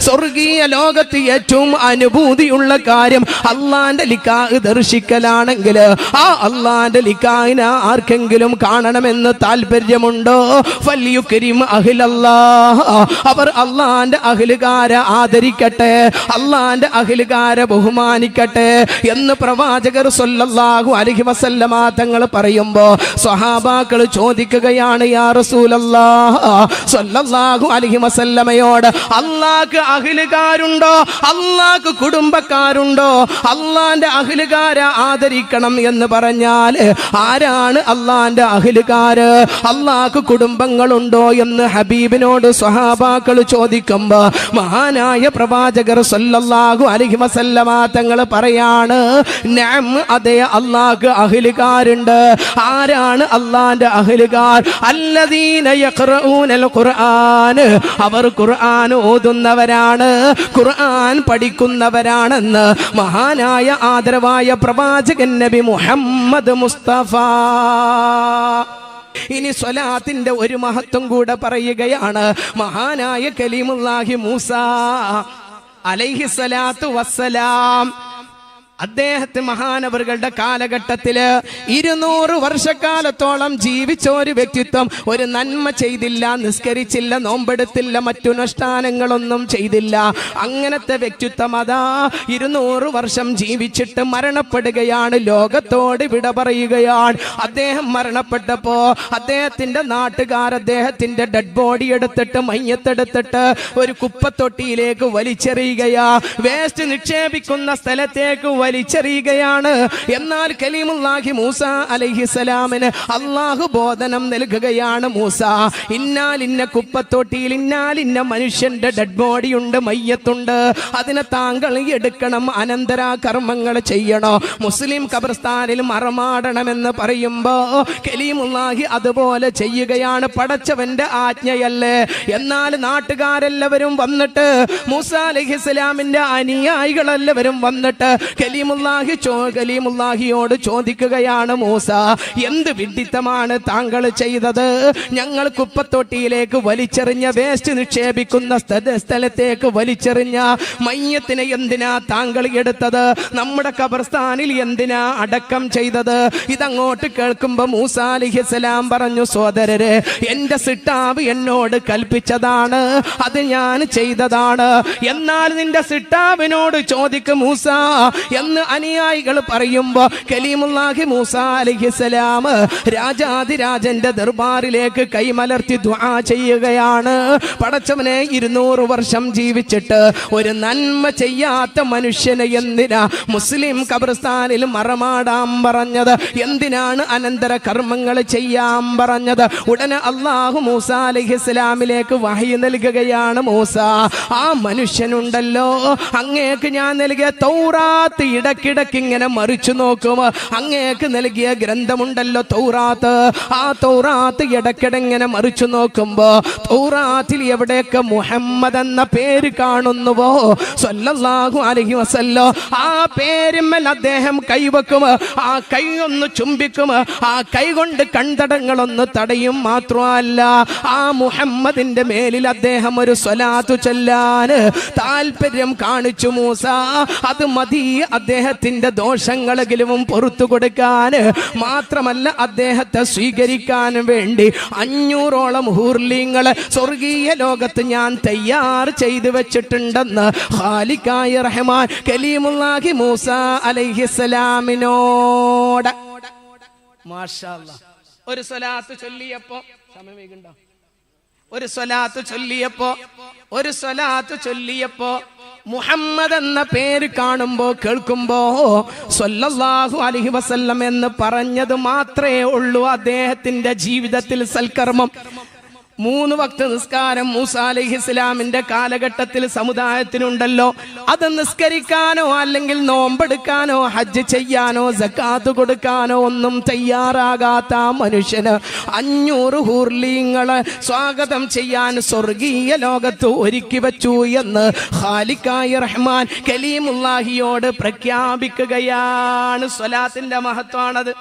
സ്വർഗീയ ലോകത്ത് ഏറ്റവും അനുഭൂതിയുള്ള കാര്യം അല്ലാഹുവിന്റെ ലിഖാഅ് ദർശിക്കലാണെങ്കിൽ, ആ അല്ലാഹുവിന്റെ ലിഖാഇനെ ആർക്കെങ്കിലും കാണണമെന്ന് താല്പര്യമുണ്ടോ? ഫൽയുക്രിം അഹ്ലല്ലാഹ്, അവർ അല്ലാഹുവിന്റെ അഹ്ലുകാരെ ആദരിക്കട്ടെ, അല്ലാഹുവിന്റെ അഹ്ലുകാരെ ബഹുമാനിക്കട്ടെ എന്ന് പ്രവാചകർ സ്വല്ലല്ലാഹു അലൈഹി വസല്ലമ തങ്ങൾ പറയുമ്പോ സ്വഹാബാക്കൾ ചോദിക്കുകയാണ്, യാ റസൂലല്ലാഹ് സ്വല്ലല്ലാഹു അലൈഹി വസല്ലമയോട്, അല്ലാഹ്ക്ക് അഹ്ലുകാരുണ്ടോ? അല്ലാഹ്ക്ക് കുടുംബക്കാരുണ്ടോ? അല്ലാഹുവിന്റെ അഹ്ലുകാരെ ആദരിക്കണം എന്ന് പറഞ്ഞാൽ ആരാണ് അല്ലാഹുവിന്റെ അഹ്ലുകാര്? അല്ലാഹ്ക്ക് കുടുംബങ്ങളുണ്ടോ എന്ന് ഹബീബിനോട് സ്വഹാബാക്കൾ സഹാബാക്കൾ ചോദിക്കുമ്പോ മഹാനായ പ്രവാചകർ സല്ലല്ലാഹു അലൈഹി വസല്ലമ തങ്ങൾ പറയാണ്, നഅം, അതെ, അല്ലാഹുക്ക് അഹ്ലുകാരുണ്ട്. ആരാണ് അല്ലാഹുവിന്റെ അഹ്ലുകാർ? അല്ലദീന യഖറഊനൽ ഖുർആൻ, അവർ ഖുർആൻ ഓതുന്നവരാണ്, ഖുർആൻ പഠിക്കുന്നവരാണെന്ന് മഹാനായ ആദരവായ പ്രവാചകൻ നബി മുഹമ്മദ് മുസ്തഫ. ഇനി സ്വലാത്തിന്റെ ഒരു മഹത്വം കൂടെ പറയുകയാണ്. മഹാനായ കലീമുല്ലാഹി മൂസ അലൈഹിസ്സലാത്തു വസ്സലാം, അദ്ദേഹത്തെ മഹാനവറുകളുടെ കാലഘട്ടത്തില് 200 വർഷക്കാലത്തോളം ജീവിച്ച ഒരു വ്യക്തിത്വം ഒരു നന്മ ചെയ്തില്ല, നിസ്കരിച്ചില്ല, നോമ്പെടുത്തില്ല, മറ്റുനുഷ്ഠാനങ്ങളൊന്നും ചെയ്തില്ല. അങ്ങനത്തെ വ്യക്തിത്വം അതാ 200 വർഷം ജീവിച്ചിട്ട് മരണപ്പെടുകയാണ്, ലോകത്തോട് വിട പറയുകയാണ്. അദ്ദേഹം മരണപ്പെട്ടപ്പോ അദ്ദേഹത്തിന്റെ നാട്ടുകാർ അദ്ദേഹത്തിന്റെ ഡെഡ് ബോഡി എടുത്തിട്ട്, മയ്യത്തെടുത്തിട്ട് ഒരു കുപ്പത്തൊട്ടിയിലേക്ക് വലിച്ചെറിയുകയാ, വേസ്റ്റ് നിക്ഷേപിക്കുന്ന സ്ഥലത്തേക്ക് വലിച്ചെറിയുകയാണ്. എന്നാൽ കലീമുല്ലാഹി മൂസ അലൈഹിസ്സലാമിന് അള്ളാഹു ബോധനം നൽകുകയാണ്. മൂസ, ഇന്നാലിന്ന കുപ്പത്തൊട്ടിയിൽ ഇന്നാലിന്ന മനുഷ്യന്റെ ഡെഡ് ബോഡി ഉണ്ട്, മയ്യത്തുണ്ട്, അതിനെ താങ്കൾ എടുക്കണം, അനന്തര കർമ്മങ്ങൾ ചെയ്യണോ, മുസ്ലിം ഖബർസ്ഥാനിൽ മറമാടണമെന്ന് പറയുമ്പോ കലീമുല്ലാഹി അതുപോലെ ചെയ്യുകയാണ്. പടച്ചവന്റെ ആജ്ഞയല്ലേ. എന്നാൽ നാട്ടുകാരെല്ലാവരും വന്നിട്ട്, മൂസ അലൈഹിസ്സലാമിന്റെ അനുയായികളെല്ലാവരും വന്നിട്ട് കലീമുല്ലാഹിയോട് ചോദിക്കുകയാണ്, മൂസ, എന്ത് വിഡ്ഢിത്തമാണ് താങ്കൾ ചെയ്തത്? ഞങ്ങൾ കുപ്പത്തൊട്ടിയിലേക്ക് വലിച്ചെറിഞ്ഞ, വേസ്റ്റ് നിക്ഷേപിക്കുന്ന സ്ഥലത്തേക്ക് വലിച്ചെറിഞ്ഞ മയ്യത്തിനെ എന്തിനാ താങ്കൾ എടുത്തത്? നമ്മുടെ ഖബർസ്ഥാനിൽ എന്തിനാ അടക്കം ചെയ്തത്? ഇതങ്ങോട്ട് കേൾക്കുമ്പോ മൂസ അലൈഹിസ്സലാം പറഞ്ഞു, സോദരരെ, എന്റെ സിട്ടാവ് എന്നോട് കൽപ്പിച്ചതാണ്, അത് ഞാൻ ചെയ്തതാണ്. എന്നാൽ നിന്റെ സിട്ടാവിനോട് ചോദിക്കും മൂസ എന്ന് അനുയായികൾ പറയുമ്പോ കലീമുല്ലാഹി മൂസ അലൈഹിസ്സലാം രാജാതിരാജന്റെ ദർബാറിലേക്ക് കൈമലർത്തി ദുആ ചെയ്യുകയാണ്. പടച്ചവനെ, 200 വർഷം ജീവിച്ചിട്ട് ഒരു നന്മ ചെയ്യാത്ത മനുഷ്യനെ എന്തിനാ മുസ്ലിം ഖബർസ്ഥാനിൽ മറമാടാൻ പറഞ്ഞത്? എന്തിനാണ് അനന്തര കർമ്മങ്ങൾ ചെയ്യാൻ പറഞ്ഞത്? ഉടനെ അല്ലാഹു മൂസ അലൈഹിസ്സലാമിലേക്ക് വഹയി നൽകുകയാണ്. മൂസ, ആ മനുഷ്യനുണ്ടല്ലോ, അങ്ങേക്ക് ഞാൻ നൽകിയ തൗറാത്ത് ഇടക്കിടക്ക് ഇങ്ങനെ മറിച്ചു നോക്കും. അങ്ങേക്ക് നൽകിയ ഗ്രന്ഥമുണ്ടല്ലോ തൗറാത്ത്, ആ തൗറാത്ത് ഇടക്കിടെ ഇങ്ങനെ മറിച്ചു നോക്കുമ്പോ തൗറാത്തിൽ എവിടെയൊക്കെ മുഹമ്മദ് എന്ന പേര് കാണുന്നുവോ സല്ലല്ലാഹു അലൈഹി വസല്ലം, ആ പേരിന്മേൽ അദ്ദേഹം കൈവെക്കും, ആ കൈ ഒന്ന് ചുംബിക്കും, ആ കൈ കൊണ്ട് കൺതടങ്ങളൊന്ന് തടയും. മാത്രമല്ല, ആ മുഹമ്മദിന്റെ മേലിൽ അദ്ദേഹം ഒരു സ്വലാത്തു ചൊല്ലാൻ താല്പര്യം കാണിച്ചു. മൂസ, അത് മതി അദ്ദേഹത്തിന്റെ ദോഷങ്ങളെങ്കിലും പുറത്തു കൊടുക്കാൻ, മാത്രമല്ല അദ്ദേഹത്തെ സ്വീകരിക്കാൻ വേണ്ടി 500ഓളം ഹൂർലിങ്ങളെ സ്വർഗീയ ലോകത്ത് ഞാൻ തയ്യാർ ചെയ്തു വെച്ചിട്ടുണ്ടെന്ന് ഖാലിഖായ റഹ്മാൻ കലീമുല്ലാഹി മൂസ അലൈഹിസ്സലാമിനോട് മാഷാ അല്ലാഹ് ഒരു സ്വലാത്ത് ചൊല്ലിയപ്പോ, സമയം വൈകുണ്ടോ? ഒരു സ്വലാത്ത് ചൊല്ലിയപ്പോ മുഹമ്മദ് എന്ന പേര് കാണുമ്പോ കേൾക്കുമ്പോ സല്ലല്ലാഹു അലൈഹി വസല്ലം എന്ന് പറഞ്ഞത് മാത്രമേ ഉള്ളൂ അദ്ദേഹത്തിന്റെ ജീവിതത്തിൽ സൽക്കർമ്മം. 3 വക്ത് നിസ്കാരം മൂസ അലൈഹിസ്സലാമിന്റെ കാലഘട്ടത്തിൽ സമുദായത്തിനുണ്ടല്ലോ. അത് നിസ്കരിക്കാനോ അല്ലെങ്കിൽ നോമ്പെടുക്കാനോ ഹജ്ജ് ചെയ്യാനോ സക്കാത്ത് കൊടുക്കാനോ ഒന്നും തയ്യാറാകാത്ത മനുഷ്യന് 500 ഹൂർലിങ്ങളെ സ്വാഗതം ചെയ്യാൻ സ്വർഗീയ ലോകത്ത് ഒരുക്കി വെച്ചു എന്ന് ഖാലിഖായ റഹ്മാൻ കലീമുല്ലാഹിയോട് പ്രഖ്യാപിക്കുകയാണ്. സ്വലാത്തിന്റെ മഹത്വമാണത്.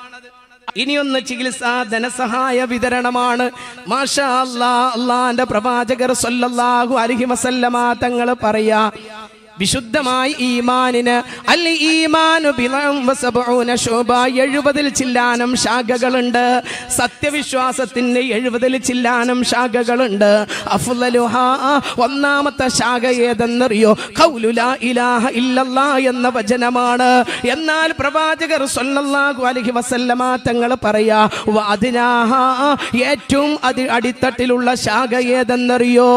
ഇനിയൊന്ന് ചികിത്സാ ധനസഹായ വിതരണമാണ്. മാഷാ അല്ലാഹ്, അല്ലാഹുവിന്റെ പ്രവാചകർ സല്ലല്ലാഹു അലൈഹി വസല്ലമ തങ്ങൾ പറയാ, വിശുദ്ധമായി ഈമാനിന് അൽ ഈമാനു ബിളഅം വസബഊന ശുബ 70 ചില്ലാനം ശാഖകളുണ്ട്. സത്യവിശ്വാസത്തിന് 70 ചില്ലാനം ശാഖകളുണ്ട്. അഫ്ളലുഹാ, ഒന്നാമത്തെ ശാഖ ഏതെന്നറിയോ? ഖൗലു ലാ ഇലാഹ ഇല്ലല്ലാഹ് എന്ന വചനമാണ്. എന്നാൽ പ്രവാചകർ സല്ലല്ലാഹു അലൈഹി വസല്ലമ തങ്ങൾ പറയാ, വഅദ്നാഹാ, ഏറ്റവും അടിത്തട്ടിലുള്ള ശാഖ ഏതെന്നറിയോ?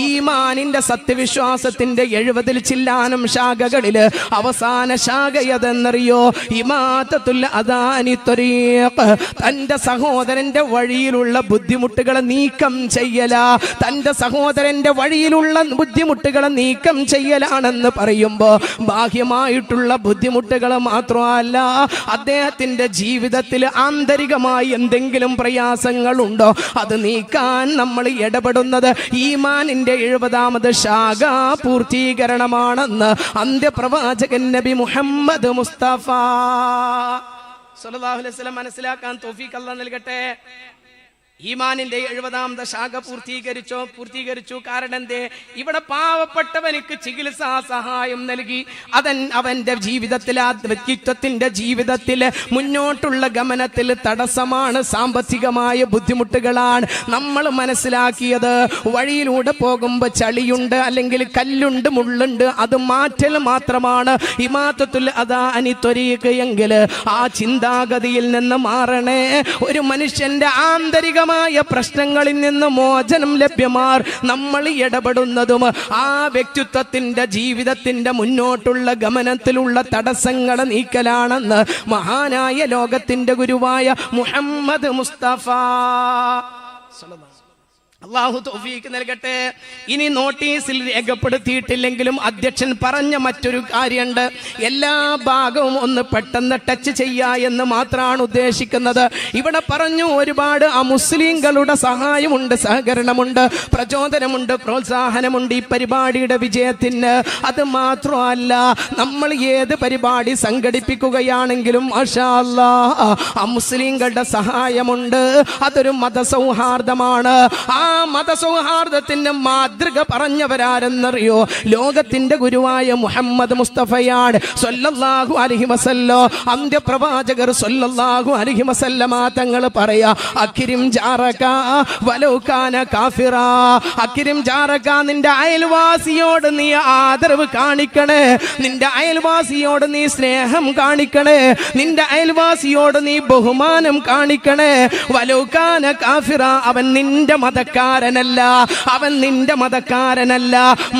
ഈമാനിന്റെ സത്യവിശ്വാസത്തിന്റെ 70 ചില്ലാനം ചെല്ലാനും ശാഖകളില് അവസാന ശാഖ ഏതെന്നറിയോ? ഇമാതത്തുൽ അദാനി ത്വരീഖ്, തന്റെ സഹോദരന്റെ വഴിയിലുള്ള ബുദ്ധിമുട്ടുകളെ നീക്കം ചെയ്യല. തന്റെ സഹോദരന്റെ വഴിയിലുള്ള ബുദ്ധിമുട്ടുകളെ നീക്കം ചെയ്യലാണെന്ന് പറയുമ്പോ ബാഹ്യമായിട്ടുള്ള ബുദ്ധിമുട്ടുകൾ മാത്രമല്ല, അദ്ദേഹത്തിന്റെ ജീവിതത്തിൽ ആന്തരികമായി എന്തെങ്കിലും പ്രയാസങ്ങളുണ്ടോ അത് നീക്കാൻ നമ്മൾ ഇടപെടുന്നത് ഈമാനിന്റെ 70ാമത് ശാഖ പൂർത്തീകരണമാണെന്ന് അന്ത്യപ്രവാചകൻ നബി മുഹമ്മദ് മുസ്തഫ സല്ലല്ലാഹു അലൈഹി വസല്ലം മനസ്സിലാക്കാൻ തൗഫീഖ് അല്ലാഹ് നൽകട്ടെ. ഈമാനിന്റെ 70ാമത്തെ ശാഖ പൂർത്തീകരിച്ചു. കാരണം എന്തേ? ഇവിടെ പാവപ്പെട്ടവനിക്ക് ചികിത്സാ സഹായം നൽകി. അവന്റെ ജീവിതത്തിൽ, ആ വ്യക്തിത്വത്തിന്റെ ജീവിതത്തിൽ മുന്നോട്ടുള്ള ഗമനത്തിൽ തടസ്സമാണ് സാമ്പത്തികമായ ബുദ്ധിമുട്ടുകളാണ്. നമ്മൾ മനസ്സിലാക്കിയത് വഴിയിലൂടെ പോകുമ്പോൾ ചളിയുണ്ട്, അല്ലെങ്കിൽ കല്ലുണ്ട്, മുള്ളുണ്ട്, അത് മാറ്റൽ മാത്രമാണ് ഇമാതത്തുൽ അദാനി ത്വരീഖ് എങ്കിൽ ആ ചിന്താഗതിയിൽ നിന്ന് മാറണേ. ഒരു മനുഷ്യന്റെ ആന്തരിക പ്രശ്നങ്ങളിൽ നിന്ന് മോചനം ലഭ്യമാർ നമ്മൾ ഇടപെടുന്നതും ആ വ്യക്തിത്വത്തിന്റെ ജീവിതത്തിന്റെ മുന്നോട്ടുള്ള ഗമനത്തിലുള്ള തടസ്സങ്ങളെ നീക്കലാണെന്ന് മഹാനായ ലോകത്തിന്റെ ഗുരുവായ മുഹമ്മദ് മുസ്തഫ അല്ലാഹു തൗഫീഖ് നൽകട്ടെ. ഇനി നോട്ടീസിൽ രേഖപ്പെടുത്തിയിട്ടില്ലെങ്കിലും അധ്യക്ഷൻ പറഞ്ഞ മറ്റൊരു കാര്യമുണ്ട്. എല്ലാ ഭാഗവും ഒന്ന് പെട്ടെന്ന് ടച്ച് ചെയ്യുക എന്ന് മാത്രമാണ് ഉദ്ദേശിക്കുന്നത്. ഇവിടെ പറഞ്ഞു ഒരുപാട് അമുസ്ലിങ്ങളുടെ സഹായമുണ്ട്, സഹകരണമുണ്ട്, പ്രചോദനമുണ്ട്, പ്രോത്സാഹനമുണ്ട് ഈ പരിപാടിയുടെ വിജയത്തിന്. അത് മാത്രമല്ല, നമ്മൾ ഏത് പരിപാടി സംഘടിപ്പിക്കുകയാണെങ്കിലും മാഷാ അല്ലാഹ് അമുസ്ലിങ്ങളുടെ സഹായമുണ്ട്. അതൊരു മതസൗഹാർദ്ദമാണ്. ആ മതസൗഹാർദ്ദത്തിന്റെ മാതൃക പറഞ്ഞവരാരെന്നറിയോ? ലോകത്തിന്റെ ഗുരുവായ മുഹമ്മദ് മുസ്തഫയാണ് സ്വല്ലല്ലാഹു അലൈഹി വസല്ലം. അന്ത്യപ്രവാചകർ സ്വല്ലല്ലാഹു അലൈഹി വസല്ലമ തങ്ങൾ പറയാ, അക്രിം ജാറക വലൗ കാന കാഫിറാ. അക്രിം ജാറക, നിന്റെ അയൽവാസിയോട് നീ ആദരവ് കാണിക്കണേ, നിന്റെ അയൽവാസിയോട് നീ സ്നേഹം കാണിക്കണേ, നിന്റെ അയൽവാസിയോട് നീ ബഹുമാനം കാണിക്കണേ. വലൗ കാന കാഫിറാ, അവൻ നിന്റെ മതക്കാരനല്ല, അവൻ നിന്റെ മതക്കാരനല്ല,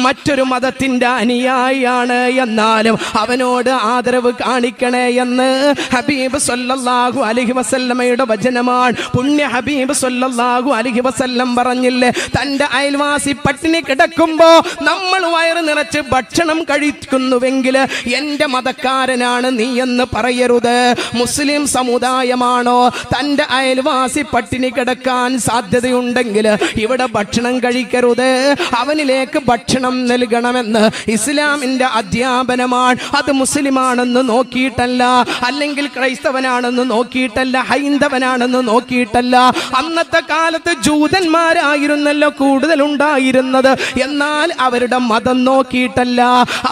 മറ്റൊരു മതത്തിന്റെ അനുയായിയാണ്, എന്നാലും അവനോട് ആദരവ് കാണിക്കണേ എന്ന് ഹബീബ് സ്വല്ലല്ലാഹു അലൈഹി വസല്ലമയുടെ വചനമാണ്. പുണ്യ ഹബീബ് സ്വല്ലല്ലാഹു അലൈഹി വസല്ലം പറഞ്ഞില്ലേ, തന്റെ അയൽവാസി പട്ടിണി കിടക്കുമ്പോ നമ്മൾ വയറ് നിറച്ച് ഭക്ഷണം കഴിക്കുന്നുവെങ്കിൽ എന്റെ മതക്കാരനാണ് നീ എന്ന് പറയരുത്. മുസ്ലിം സമുദായമാണോ തന്റെ അയൽവാസി പട്ടിണി കിടക്കാൻ സാധ്യതയുണ്ടെങ്കിൽ ഇവിടെ ഭക്ഷണം കഴിക്കരുത്, അവനിലേക്ക് ഭക്ഷണം നൽകണമെന്ന് ഇസ്ലാമിന്റെ അധ്യാപനമാണ്. അത് മുസ്ലിമാണെന്ന് നോക്കിയിട്ടല്ല, അല്ലെങ്കിൽ ക്രൈസ്തവനാണെന്ന് നോക്കിയിട്ടല്ല, ഹൈന്ദവനാണെന്ന് നോക്കിയിട്ടല്ല. അന്നത്തെ കാലത്ത് ജൂതന്മാരായിരുന്നല്ലോ കൂടുതൽ ഉണ്ടായിരുന്നത്, എന്നാൽ അവരുടെ മതം നോക്കിയിട്ടല്ല,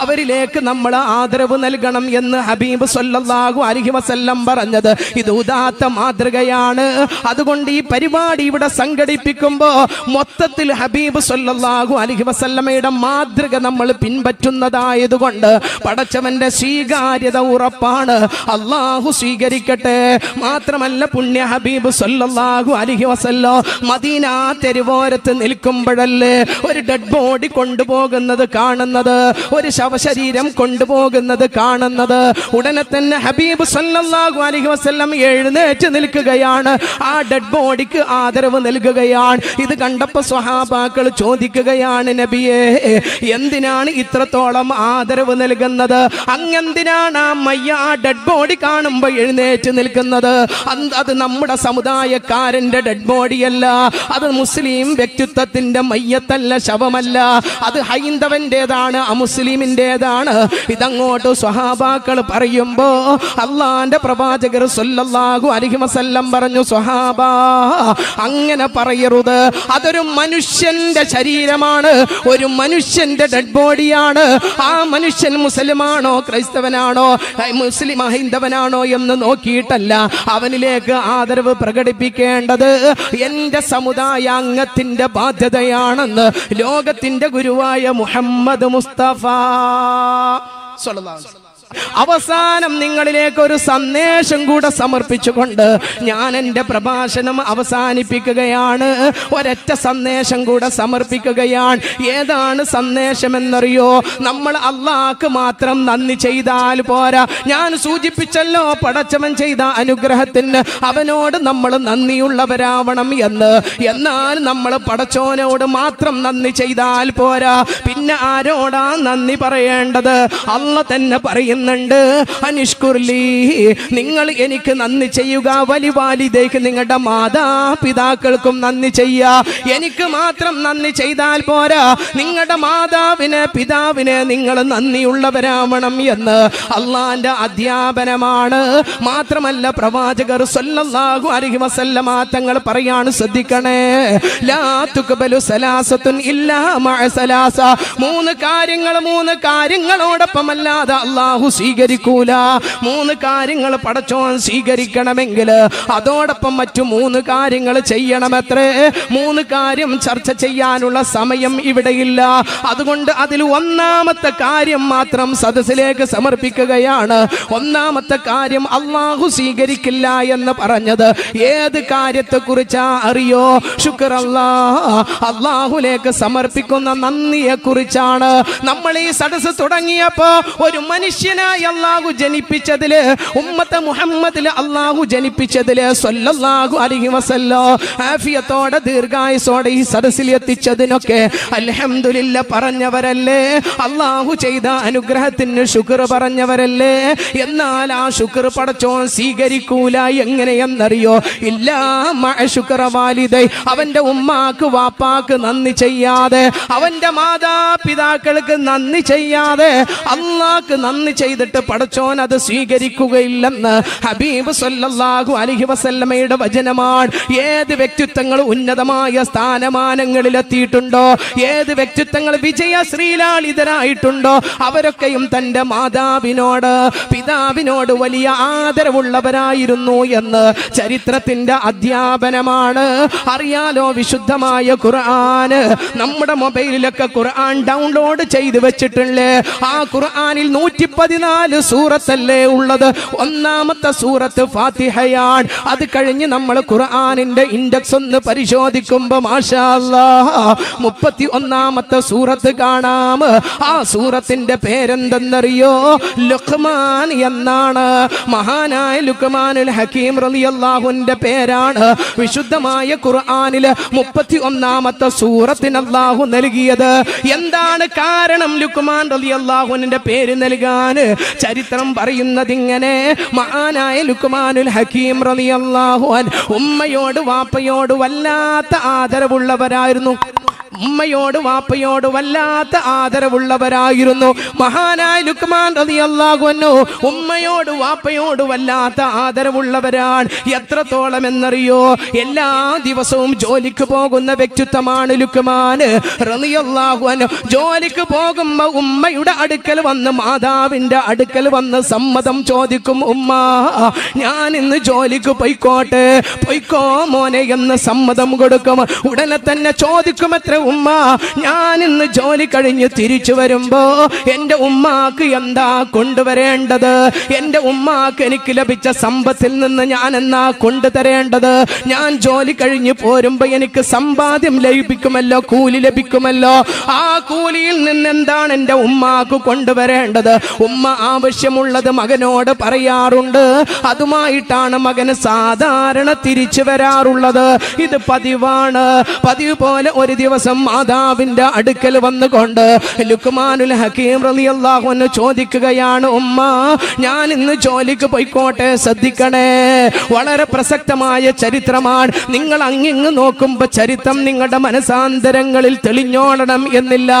അവരിലേക്ക് നമ്മൾ ആദരവ് നൽകണം എന്ന് ഹബീബ് സ്വല്ലല്ലാഹു അലൈഹി വസല്ലം പറഞ്ഞത് ഇത് ഉദാത്ത മാതൃകയാണ്. അതുകൊണ്ട് ഈ പരിപാടി ഇവിടെ സംഘടിപ്പിക്കുമ്പോ മൊത്തത്തിൽ ഹബീബ് സ്വല്ലല്ലാഹു അലൈഹി വസല്ലമയുടെ മാതൃക നമ്മൾ പിൻപറ്റുന്നതായതുകൊണ്ട് പടച്ചവന്റെ സ്വീകാര്യത ഉറപ്പാണ്. അല്ലാഹു സ്വീകരിക്കട്ടെ. മാത്രമല്ല, പുണ്യ ഹബീബ് സ്വല്ലല്ലാഹു അലൈഹി വസല്ലം മദീന തെരുവോരത്ത് നിൽക്കുമ്പോഴല്ലേ ഒരു ഡെഡ് ബോഡി കൊണ്ടുപോകുന്നത് കാണുന്നത്, ഒരു ശവശരീരം കൊണ്ടുപോകുന്നത് കാണുന്നത്. ഉടനെ തന്നെ ഹബീബ് സ്വല്ലല്ലാഹു അലൈഹി വസല്ലം എഴുന്നേറ്റ് നിൽക്കുകയാണ്, ആ ഡെഡ് ബോഡിക്ക് ആദരവ് നൽകുകയാണ്. ഇത് കണ്ടപ്പോ സ്വഹാബാക്കൾ ചോദിക്കുകയാണ്, നബിയേ എന്തിനാണ് ഇത്രത്തോളം ആദരവ് നൽകുന്നത്? അങ്ങെന്തിനാണ് ആ ഡെഡ് ബോഡി കാണുമ്പോ എഴുന്നേറ്റ് നിൽക്കുന്നത്? അത് നമ്മുടെ സമുദായക്കാരന്റെ ഡെഡ് ബോഡിയല്ല, അത് മുസ്ലിം വ്യക്തിത്വത്തിന്റെ മയ്യത്തല്ല, ശവമല്ല, അത് ഹൈന്ദവന്റേതാണ്, അമുസ്ലിമിന്റേതാണ്. ഇതങ്ങോട്ട് സ്വഹാബാക്കൾ പറയുമ്പോ അള്ളാന്റെ പ്രവാചകർ സ്വല്ലല്ലാഹു അലൈഹി വസല്ലം പറഞ്ഞു, സ്വഹാബാ അങ്ങനെ പറയരുത്, അതൊരു മനുഷ്യന്റെ ശരീരമാണ്, ഒരു മനുഷ്യന്റെ ഡെഡ് ബോഡിയാണ്. ആ മനുഷ്യൻ മുസ്ലിമാണോ ക്രൈസ്തവനാണോ മുസ്ലിം ഹൈന്ദവനാണോ എന്ന് നോക്കിയിട്ടല്ല അവനിലേക്ക് ആദരവ് പ്രകടിപ്പിക്കേണ്ടത് എന്റെ സമുദായ അംഗത്തിന്റെ ബാധ്യതയാണെന്ന് ലോകത്തിന്റെ ഗുരുവായ മുഹമ്മദ് മുസ്തഫ സ്വല്ലല്ലാഹു അലൈഹി വസല്ലം. അവസാനം നിങ്ങളിലേക്ക് ഒരു സന്ദേശം കൂടെ സമർപ്പിച്ചുകൊണ്ട് ഞാൻ എൻ്റെ പ്രഭാഷണം അവസാനിപ്പിക്കുകയാണ്. ഒരൊറ്റ സന്ദേശം കൂടെ സമർപ്പിക്കുകയാണ്. ഏതാണ് സന്ദേശം എന്നറിയോ? നമ്മൾ അള്ളാഹ്ക്ക് മാത്രം നന്ദി ചെയ്താൽ പോരാ. ഞാൻ സൂചിപ്പിച്ചല്ലോ, പടച്ചവൻ ചെയ്ത അനുഗ്രഹത്തിന് അവനോട് നമ്മൾ നന്ദിയുള്ളവരാവണം എന്ന്. എന്നാൽ നമ്മൾ പടച്ചോനോട് മാത്രം നന്ദി ചെയ്താൽ പോരാ. പിന്നെ ആരോടാ നന്ദി പറയേണ്ടത്? അള്ളാഹ് തന്നെ പറയുന്നുണ്ട്, അനിഷ്കുർലി, നിങ്ങൾ എനിക്ക് നന്ദി ചെയ്യുക. വലിവാലിദേക്ക്, നിങ്ങളുടെ മാതാപിതാക്കൾക്കും നന്ദി ചെയ്യുക. എനിക്ക് മാത്രം നന്ദി ചെയ്താൽ പോരാ, നിങ്ങളുടെ മാതാവിന് പിതാവിന് നിങ്ങൾ നന്ദിയുള്ളവരാവണം എന്ന് അള്ളാന്റെ അധ്യാപനമാണ്. മാത്രമല്ല പ്രവാചകർ സല്ലല്ലാഹു അലൈഹി വസല്ലമ തങ്ങൾ പറയാണ്, ശ്രദ്ധിക്കണേ, ലാ തുഖ്ബലു സലാസത്തുൻ ഇല്ലാ മഅ സലാസ. മൂന്ന് കാര്യങ്ങളോടൊപ്പമല്ലാതെ അള്ളാഹു സ്വീകരിക്കൂല. മൂന്ന് കാര്യങ്ങൾ പടച്ചോൻ സ്വീകരിക്കണമെങ്കിൽ അതോടൊപ്പം മറ്റു മൂന്ന് കാര്യങ്ങൾ ചെയ്യണമത്രേ. മൂന്ന് കാര്യം ചർച്ച ചെയ്യാനുള്ള സമയം ഇവിടെയില്ല. അതുകൊണ്ട് അതിൽ ഒന്നാമത്തെ കാര്യം മാത്രം സദസ്സിലേക്ക് സമർപ്പിക്കുകയാണ്. ഒന്നാമത്തെ കാര്യം അള്ളാഹു സ്വീകരിക്കില്ല എന്ന് പറഞ്ഞത് ഏത് കാര്യത്തെക്കുറിച്ചാ അറിയോ? ശുക്റല്ലാഹ്, അള്ളാഹുലേക്ക് സമർപ്പിക്കുന്ന നന്ദിയെ കുറിച്ചാണ്. നമ്മൾ ഈ സദസ്സ് തുടങ്ങിയപ്പോ ഒരു മനുഷ്യനായി അള്ളാഹു ജനിപ്പിച്ചതില്, ഉമ്മത്തെ മുഹമ്മദില് അള്ളാഹു ജനിപ്പിച്ചതില് സ്വല്ലല്ലാഹു അലൈഹി വസല്ലം ആഫിയത്തോടെ ദീർഘായുസോടെ ഈ സദസ്സിൽ എത്തിച്ചതിനൊക്കെ അൽഹംദുലില്ലാ പറഞ്ഞവരല്ലേ? അള്ളാഹു ചെയ്ത അനുഗ്രഹത്തിന് ശുക്ർ പറഞ്ഞവരല്ലേ? എന്നാൽ ആ ശുക്ർ പടച്ചോൻ സ്വീകരിക്കൂല. എങ്ങനെയെന്നറിയോ? ഇല്ലാ മഅ ശുക്ര വാലിദൈ, അവന്റെ ഉമ്മാക്ക് വാപ്പാക്ക് നന്ദി ചെയ്യാതെ, അവന്റെ മാതാപിതാക്കൾക്ക് നന്ദി ചെയ്യാതെ അള്ളാഹ്ക്ക് നന്ദി ചെയ്തിട്ട് പടച്ചോൻ അത് സ്വീകരിക്കുകയില്ലെന്ന് ഹബീബ് സല്ലല്ലാഹു അലൈഹി വസല്ലമയുടെ വചനമാണ്. ഏത് വ്യക്തിത്വങ്ങൾ ഉന്നതമായ സ്ഥാനമാനങ്ങളിൽ എത്തിയിട്ടുണ്ടോ, ഏത് വ്യക്തിത്വങ്ങൾ വിജയ ശ്രീലാളിതരായിട്ടുണ്ടോ, അവരൊക്കെയും തന്റെ മാതാവിനോട് പിതാവിനോട് വലിയ ആദരവുള്ളവരായിരുന്നു എന്ന് ചരിത്രത്തിന്റെ അധ്യാപനമാണ്. അറിയാലോ, വിശുദ്ധമായ ഖുർആൻ നമ്മുടെ മൊബൈലിലൊക്കെ ഖുർആൻ ഡൗൺലോഡ് ചെയ്ത് വെച്ചിട്ടില്ലേ? ആ ഖുർആനിൽ 114 സൂറത്തല്ലേ ഉള്ളത്? ഒന്നാമത്തെ സൂറത്ത് ഫാത്തിഹയാണ്. അത് കഴിഞ്ഞ് നമ്മൾ ഖുർആനിന്റെ ഇൻഡെക്സ് ഒന്ന് പരിശോധിക്കുമ്പോൾ മാഷാ അല്ലാഹ് 31ാമത്തെ സൂറത്ത് കാണാം. ആ സൂറത്തിന്റെ പേരെന്തെന്നറിയോ? ലുഖ്മാൻ എന്നാണ്. മഹാനായ ലുഖ്മാനുൽ ഹക്കീം റളിയല്ലാഹുവിന്റെ പേരാണ് വിശുദ്ധമായ ഖുർആനിലെ 31ാമത്തെ സൂറത്തിന് അല്ലാഹു നൽകിയത്. എന്താണ് കാരണം ലുഖ്മാൻ റളിയല്ലാഹുവിന്റെ പേര് നൽകാൻ? ചരിത്രം പറയുന്നത് ഇങ്ങനെ, മഹാനായ ലുഖ്മാനുൽ ഹക്കീം റളിയല്ലാഹു അൻഹു ഉമ്മയോട് വാപ്പയോട് വല്ലാത്ത ആദരവുള്ളവരായിരുന്നു. ഉമ്മയോട് വാപ്പയോട് വല്ലാത്ത ആദരവുള്ളവരായിരുന്നു മഹാനായ ലുഖ്മാൻ റളിയല്ലാഹു അൻഹു. ഉമ്മയോട് വാപ്പയോട് വല്ലാത്ത ആദരവുള്ളവരാണ്. എത്രത്തോളം എന്നറിയോ? എല്ലാ ദിവസവും ജോലിക്ക് പോകുന്ന വ്യക്തിത്വമാണ് ലുഖ്മാൻ റളിയല്ലാഹു അൻഹു. ജോലിക്ക് പോകുമ്പോൾ ഉമ്മയുടെ അടുക്കൽ വന്ന്, മാതാവിന്റെ അടുക്കൽ വന്ന് സമ്മതം ചോദിക്കും. ഉമ്മ, ഞാൻ ഇന്ന് ജോലിക്ക് പൊയ്ക്കോട്ടെ? പൊയ്ക്കോ മോനെ എന്ന് സമ്മതം കൊടുക്കും. ഉടനെ തന്നെ ചോദിക്കുമത്ര, ഉമ്മ, ഞാൻ ഇന്ന് ജോലി കഴിഞ്ഞ് തിരിച്ചു വരുമ്പോ എന്റെ ഉമ്മാക്ക് എന്താ കൊണ്ടുവരേണ്ടത്? എന്റെ ഉമ്മാക്ക് എനിക്ക് ലഭിച്ച സമ്പത്തിൽ നിന്ന് ഞാൻ എന്നാ കൊണ്ടുതരേണ്ടത്? ഞാൻ ജോലി കഴിഞ്ഞ് പോരുമ്പോ എനിക്ക് സമ്പാദ്യം ലഭിക്കുമല്ലോ, കൂലി ലഭിക്കുമല്ലോ. ആ കൂലിയിൽ നിന്ന് എന്താണ് എന്റെ ഉമ്മാക്ക് കൊണ്ടുവരേണ്ടത്? ഉമ്മ ആവശ്യമുള്ളത് മകനോട് പറയാറുണ്ട്. അതുമായിട്ടാണ് മകന് സാധാരണ തിരിച്ചു വരാറുള്ളത്. ഇത് പതിവാണ്. പതിവ് പോലെ ഒരു ദിവസം മാതാവിന്റെ അടുക്കൽ വന്നുകൊണ്ട് ലുഖ്മാനുൽ ഹക്കീം റളിയല്ലാഹു അൻഹു ചോദിക്കുകയാണ്, ഉമ്മ, ഞാൻ ഇന്ന് ജോലിക്ക് പോയിക്കോട്ടെ? ശ്രദ്ധിക്കണേ, വളരെ പ്രസക്തമായ ചരിത്രമാണ്. നിങ്ങൾ അങ്ങിങ്ങ് നോക്കുമ്പോ ചരിത്രം നിങ്ങളുടെ മനസാന്തരങ്ങളിൽ തെളിഞ്ഞോളണം എന്നില്ല.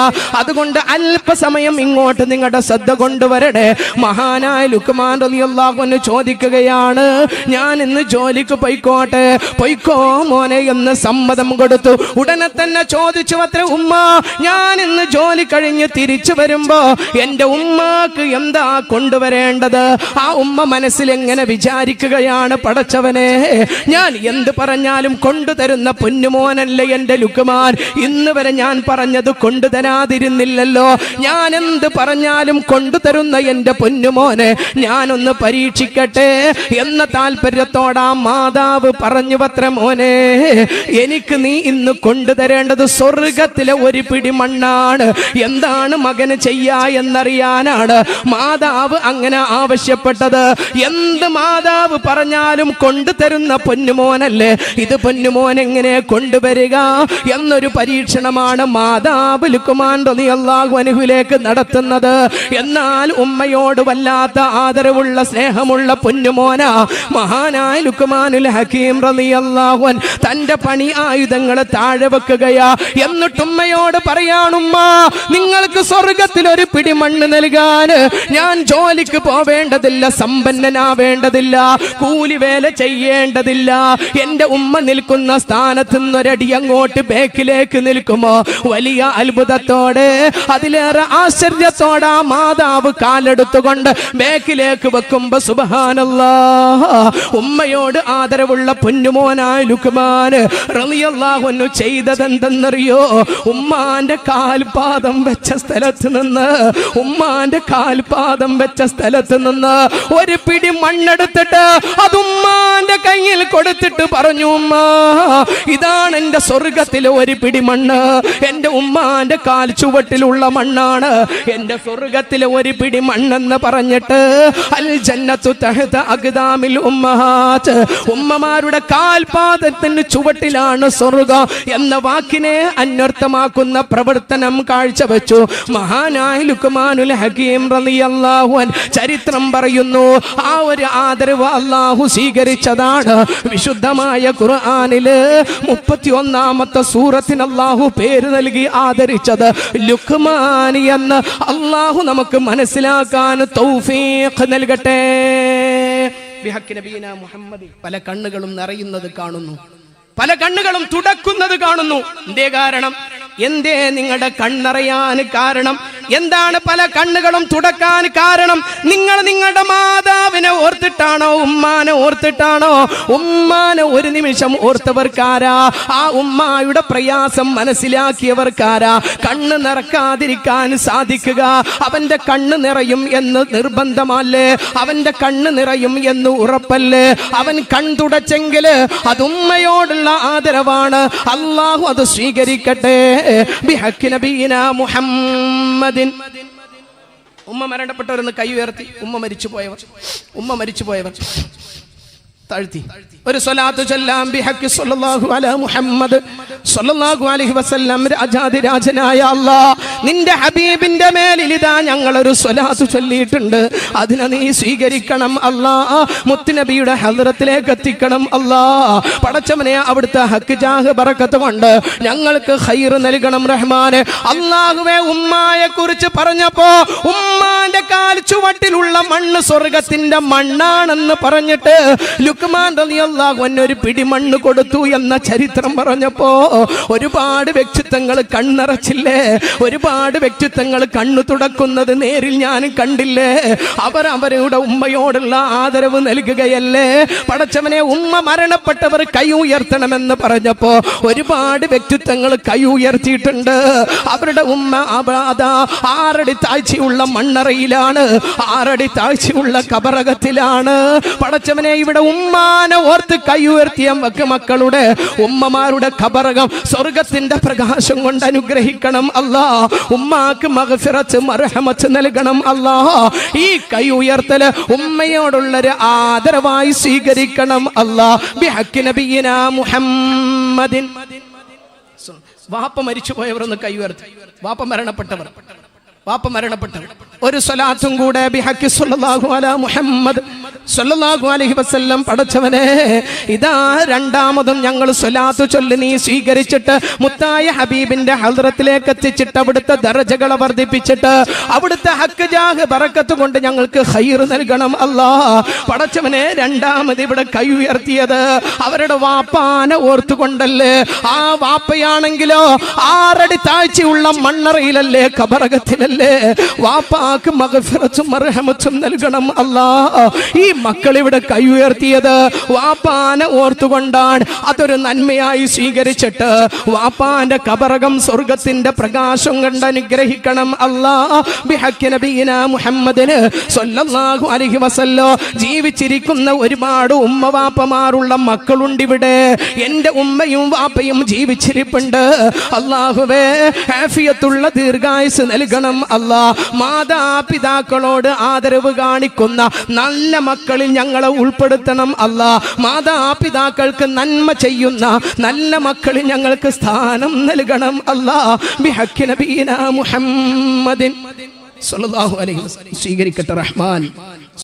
അതുകൊണ്ട് അല്പസമയം ഇങ്ങോട്ട് നിങ്ങളുടെ ശ്രദ്ധ കൊണ്ടുവരട്ടെ. മഹാനായ ലുഖ്മാൻ റളിയല്ലാഹു അൻഹു ചോദിക്കുകയാണ്, ഞാൻ ഇന്ന് ജോലിക്ക് പോയിക്കോട്ടെ? പൊയ്ക്കോ മോനെ എന്ന് സമ്മതം കൊടുത്തു. ഉടനെ തന്നെ ചോദിച്ചു, ചോദിച്ചു അത്രേ, ഉമ്മ ഞാൻ ഇന്ന് ജോലി കഴിഞ്ഞ് തിരിച്ചു വരുമ്പോ എന്റെ ഉമ്മാക്ക് എന്താ കൊണ്ടുവരേണ്ടത്? ആ ഉമ്മ മനസ്സിൽ എങ്ങനെ വിചാരിക്കുകയാണ്, പടച്ചവനെ ഞാൻ എന്ത് പറഞ്ഞാലും കൊണ്ടുതരുന്ന പൊന്നുമോനല്ലേ എന്റെ ലുക്മാൻ, ഇന്ന് വരെ ഞാൻ പറഞ്ഞത് കൊണ്ടുതരാതിരുന്നില്ലല്ലോ, ഞാൻ എന്ത് പറഞ്ഞാലും കൊണ്ടുതരുന്ന എന്റെ പൊന്നുമോനെ ഞാനൊന്ന് പരീക്ഷിക്കട്ടെ എന്ന താല്പര്യത്തോടാ മാതാവ് പറഞ്ഞു പത്ര, മോനെ എനിക്ക് നീ ഇന്ന് കൊണ്ടുതരേണ്ടത് സ്വർഗത്തിലെ ഒരു പിടി മണ്ണാണ്. എന്താണ് മകന് ചെയ്യാ എന്നറിയാനാണ് മാതാവ് അങ്ങനെ ആവശ്യപ്പെട്ടത്. എന്ത് മാതാവ് പറഞ്ഞാലും കൊണ്ടുതരുന്ന പൊന്നുമോനല്ലേ, ഇത് പൊന്നുമോൻ എങ്ങനെ കൊണ്ടുവരിക എന്നൊരു പരീക്ഷണമാണ് മാതാവ് ലുക്മാൻ റളിയല്ലാഹു അൻഹുവിലേക്ക് നടത്തുന്നത്. എന്നാൽ ഉമ്മയോട് വല്ലാത്ത ആദരവുള്ള സ്നേഹമുള്ള പൊന്നുമോന മഹാനായ ലുക്മാനുൽ ഹകീം റളിയല്ലാഹു അൻഹു തന്റെ പണി ആയുധങ്ങൾ താഴെ വെക്കുകയാ. എന്നിട്ട് ഉമ്മയോട് പറയാണുമ്മ, നിങ്ങൾക്ക് സ്വർഗത്തിൽ ഒരു പിടി മണ്ണ് നൽകാൻ ഞാൻ ജോലിക്ക് പോവേണ്ടതില്ല, സമ്പന്നനാവേണ്ടതില്ല, കൂലിവേല ചെയ്യേണ്ടതില്ല. എന്റെ ഉമ്മ നിൽക്കുന്ന സ്ഥാനത്ത് നിന്നൊരടി അങ്ങോട്ട് ബേക്കിലേക്ക് നിൽക്കുമോ വലിയ അത്ഭുതത്തോടെ അതിലേറെ ആശ്ചര്യത്തോടെ മാതാവ് കാലെടുത്തുകൊണ്ട് ബേക്കിലേക്ക് വെക്കുമ്പോ സുബ്ഹാനല്ലാഹ് ഉമ്മയോട് ആദരവുള്ള പൊന്നുമോനായ ലുക്മാൻ റളിയല്ലാഹു അൻഹു ചെയ്തതെന്തെന്നറിയോ? ഉമ്മാന്റെ കാൽപാദം വെച്ച സ്ഥലത്ത് നിന്ന് ഒരു പിടി മണ്ണെടുത്തിട്ട് അത് ഉമ്മാന്റെ കയ്യിൽ കൊടുത്തിട്ട് പറഞ്ഞു, ഉമ്മ ഇതാണ് എന്റെ സ്വർഗത്തിലെ ഒരു പിടി മണ്ണ്, എന്റെ ഉമ്മാന്റെ കാൽ ചുവട്ടിലുള്ള മണ്ണാണ് എന്റെ സ്വർഗത്തിലെ ഒരു പിടി മണ്ണെന്ന് പറഞ്ഞിട്ട് അൽ ജന്നത്തു തഹത അഖ്ദാമിൽ ഉമ്മഹാത്ത്, ഉമ്മമാരുടെ കാൽപാദത്തിന് ചുവട്ടിലാണ് സ്വർഗം എന്ന വാക്കിനെ അന്വർത്ഥമാക്കുന്ന പ്രവർത്തനം കാഴ്ചവെച്ചു മഹാനായ ലുക്മാനുൽ ഹകീം റളിയല്ലാഹു അൻഹു. ചരിത്രം പറയുന്നു ആ ഒരു ആദരവ് അല്ലാഹു സ്വീകരിച്ചതാണ്. വിശുദ്ധമായ ഖുർആനില് 31-ാമത്തെ സൂറത്തിന് അല്ലാഹു പേര് നൽകി ആദരിച്ചത് ലുക്മാൻ എന്ന്. അല്ലാഹു നമുക്ക് മനസ്സിലാക്കാൻ തൗഫീഖ് നൽകട്ടെ. ബിഹഖ് നബീന മുഹമ്മദ്. പല കണ്ണുകളും നിറയുന്നത് കാണുന്നു, പല കണ്ണുകളും തുടക്കുന്നത് കാണുന്നു. എന്തേ കാരണം? എന്തേ നിങ്ങളുടെ കണ്ണറിയാൻ കാരണം എന്താണ്? പല കണ്ണുകളും തുടക്കാൻ കാരണം നിങ്ങൾ നിങ്ങളുടെ മാതാവിനെ ഓർത്തിട്ടാണോ, ഉമ്മാനെ ഓർത്തിട്ടാണോ? ഉമ്മാനെ ഒരു നിമിഷം ഓർത്തവർക്കാരാ, ആ ഉമ്മായുടെ പ്രയാസം മനസ്സിലാക്കിയവർക്കാരാ കണ്ണ് നിറക്കാതിരിക്കാൻ സാധിക്കുക? അവന്റെ കണ്ണ് നിറയും എന്ന് നിർബന്ധമല്ലേ? അവന്റെ കണ്ണ് നിറയും എന്ന് ഉറപ്പല്ലേ? അവൻ കൺതുടച്ചെങ്കിൽ അത് ഉമ്മയോടുള്ള ആദരവാണ്. അല്ലാഹു അത് സ്വീകരിക്കട്ടെ. ബിഹഖ് നബീന മുഹമ്മദിൻ. ഉമ്മ മരണപ്പെട്ടവരെന്ന് കൈ ഉയർത്തി. ഉമ്മ മരിച്ചുപോയവർ താഴ്ത്തി ഒരു സ്വലാത്ത് ചൊല്ലാം. ബിഹഖ് സ്വല്ലല്ലാഹു അലാ മുഹമ്മദ് സ്വല്ലല്ലാഹു അലൈഹി വസല്ലം. രാജാതിരാജനായ അല്ലാഹ്, നിന്റെ ഹബീബിന്റെ മേലിൽ ഇതാ ഞങ്ങൾ ഒരു സ്വലാത്ത് ചൊല്ലിയിട്ടുണ്ട്, അതിനെ നീ സ്വീകരിക്കണം അല്ലാഹ്. മുത്തുനബിയുടെ ഹദ്റത്തിലേക്ക് എത്തിക്കണം അല്ലാഹ്. പടച്ചവനെ അവിടുത്തെ ഹക്ക് ജാഹ് ബറക്കത്ത് കൊണ്ട് ഞങ്ങൾക്ക് ഖൈർ നൽകണം റഹ്മാനെ. അല്ലാഹുവേ, ഉമ്മായെ കുറിച്ച് പറഞ്ഞപ്പോ ഉമ്മാന്റെ കാൽ ചുവട്ടിലുള്ള മണ്ണ് സ്വർഗത്തിന്റെ മണ്ണാണെന്ന് പറഞ്ഞിട്ട് ലുക്മാൻ റളിയല്ലാഹു അൻഹു ഒരു പിടി മണ്ണ് കൊടുത്തു എന്ന ചരിത്രം പറഞ്ഞപ്പോ ഒരുപാട് വ്യക്തിത്വങ്ങൾ കണ്ണറച്ചില്ലേ? ഒരുപാട് വ്യക്തിത്വങ്ങൾ കണ്ണു തുടക്കുന്നത് നേരിൽ ഞാൻ കണ്ടില്ലേ? അവരുടെ ഉമ്മയോടുള്ള ആദരവ് നൽകുകയല്ലേ? പടച്ചവനെ, ഉമ്മ മരണപ്പെട്ടവർ കൈ ഉയർത്തണമെന്ന് പറഞ്ഞപ്പോ ഒരുപാട് വ്യക്തിത്വങ്ങൾ കൈ ഉയർത്തിയിട്ടുണ്ട്. അവരുടെ ഉമ്മ അതാ 6 അടി താഴ്ചയുള്ള മണ്ണറയിലാണ്, 6 അടി താഴ്ചയുള്ള കബറകത്തിലാണ്. പടച്ചവനെ, ഇവിടെ ഉമ്മാനെ ഓർത്ത് കൈ ഉയർത്തിയ മക്കളുടെ ഉമ്മമാരുടെ ഖബറകം സ്വർഗത്തിന്റെ പ്രകാശം കൊണ്ട് അനുഗ്രഹിക്കണം അല്ലാ. ഉമ്മാക്ക് മഗ്ഫിറത്ത് മർഹമത്ത് നൽകണം അല്ലാ. ഈ കൈ ഉയർത്തല് ഉമ്മയോടുള്ളൊരു ആദരവായി സ്വീകരിക്കണം അല്ലാ. ബിഹഖ് നബിയിന മുഹമ്മദിൻ. വാപ്പ മരിച്ചുപോയവരൊന്ന് കൈ ഉയർത്തി. വാപ്പ മരണപ്പെട്ടവർ ഒരു സ്വലാത്തും കൂടെ. ബിഹഖ് സ്വല്ലല്ലാഹു അലാ മുഹമ്മദ് സ്വല്ലല്ലാഹു അലൈഹി വസല്ലം പടച്ചവനെ ഇതാ രണ്ടാമതും ഞങ്ങൾ സ്വലാത്ത് ചൊല്ലി നീ സ്വീകരിച്ചിട്ട് മുത്തായ ഹബീബിന്റെ ഹദ്റത്തിലേക്ക് എത്തിച്ചിട്ട് അവിടുത്തെ ദറജകളെ വർദ്ധിപ്പിച്ചിട്ട് അവിടുത്തെ ഹക്ക് ജാഹ് ബറക്കത്ത് കൊണ്ട് ഞങ്ങൾക്ക് ഖൈർ നൽകണം അല്ലാ. പടച്ചവനെ രണ്ടാമത് ഇവിടെ കൈ ഉയർത്തിയത് അവരുടെ വാപ്പാനെ ഓർത്തുകൊണ്ടല്ലേ. ആ വാപ്പയാണെങ്കിലോ 6 അടി താഴ്ചയുള്ള മണ്ണറയിലല്ലേ, ഖബറകത്തിലല്ലേ. വാപ്പാക്ക് മഗ്ഫിറത്തും മർഹമത്തും നൽകണം അല്ലാ. ഈ മക്കൾ ഇവിടെ കൈ ഉയർത്തിയത് വാപ്പാനെ ഓർത്തുകൊണ്ടാണ്. അതൊരു നന്മയായി സ്വീകരിച്ചിട്ട് വാപ്പാന്റെ ഖബറകം സ്വർഗത്തിന്റെ പ്രകാശം കണ്ട് അനുഗ്രഹിക്കണം അല്ലാ. ബിഹഖി നബിയിനാ മുഹമ്മദിന് സ്വല്ലല്ലാഹു അലൈഹി വസല്ലം ജീവിച്ചിരിക്കുന്ന ഒരുപാട് ഉമ്മ വാപ്പമാരുള്ള മക്കളുണ്ട് ഇവിടെ. എൻ്റെ ഉമ്മയും വാപ്പയും ജീവിച്ചിരിപ്പുണ്ട്. അല്ലാഹുവേ ആഫിയത്തുള്ള ദീർഘായുസ് നൽകണം അല്ലാ. മാതാപിതാക്കളോട് ആദരവ് കാണിക്കുന്ന നല്ല മക്കളിൽ ഞങ്ങളെ ഉൾപ്പെടുത്തണം അല്ലാ. മാതാപിതാക്കൾക്ക് നന്മ ചെയ്യുന്ന നല്ല മക്കളിൽ ഞങ്ങൾക്ക് സ്ഥാനം നൽകണം അല്ലാ. ബിഹഖി നബിയിനാ മുഹമ്മദിൻ സ്വല്ലല്ലാഹു അലൈഹി വസല്ലം സ്വീകരിക്കട്ടെ റഹ്മാൻ.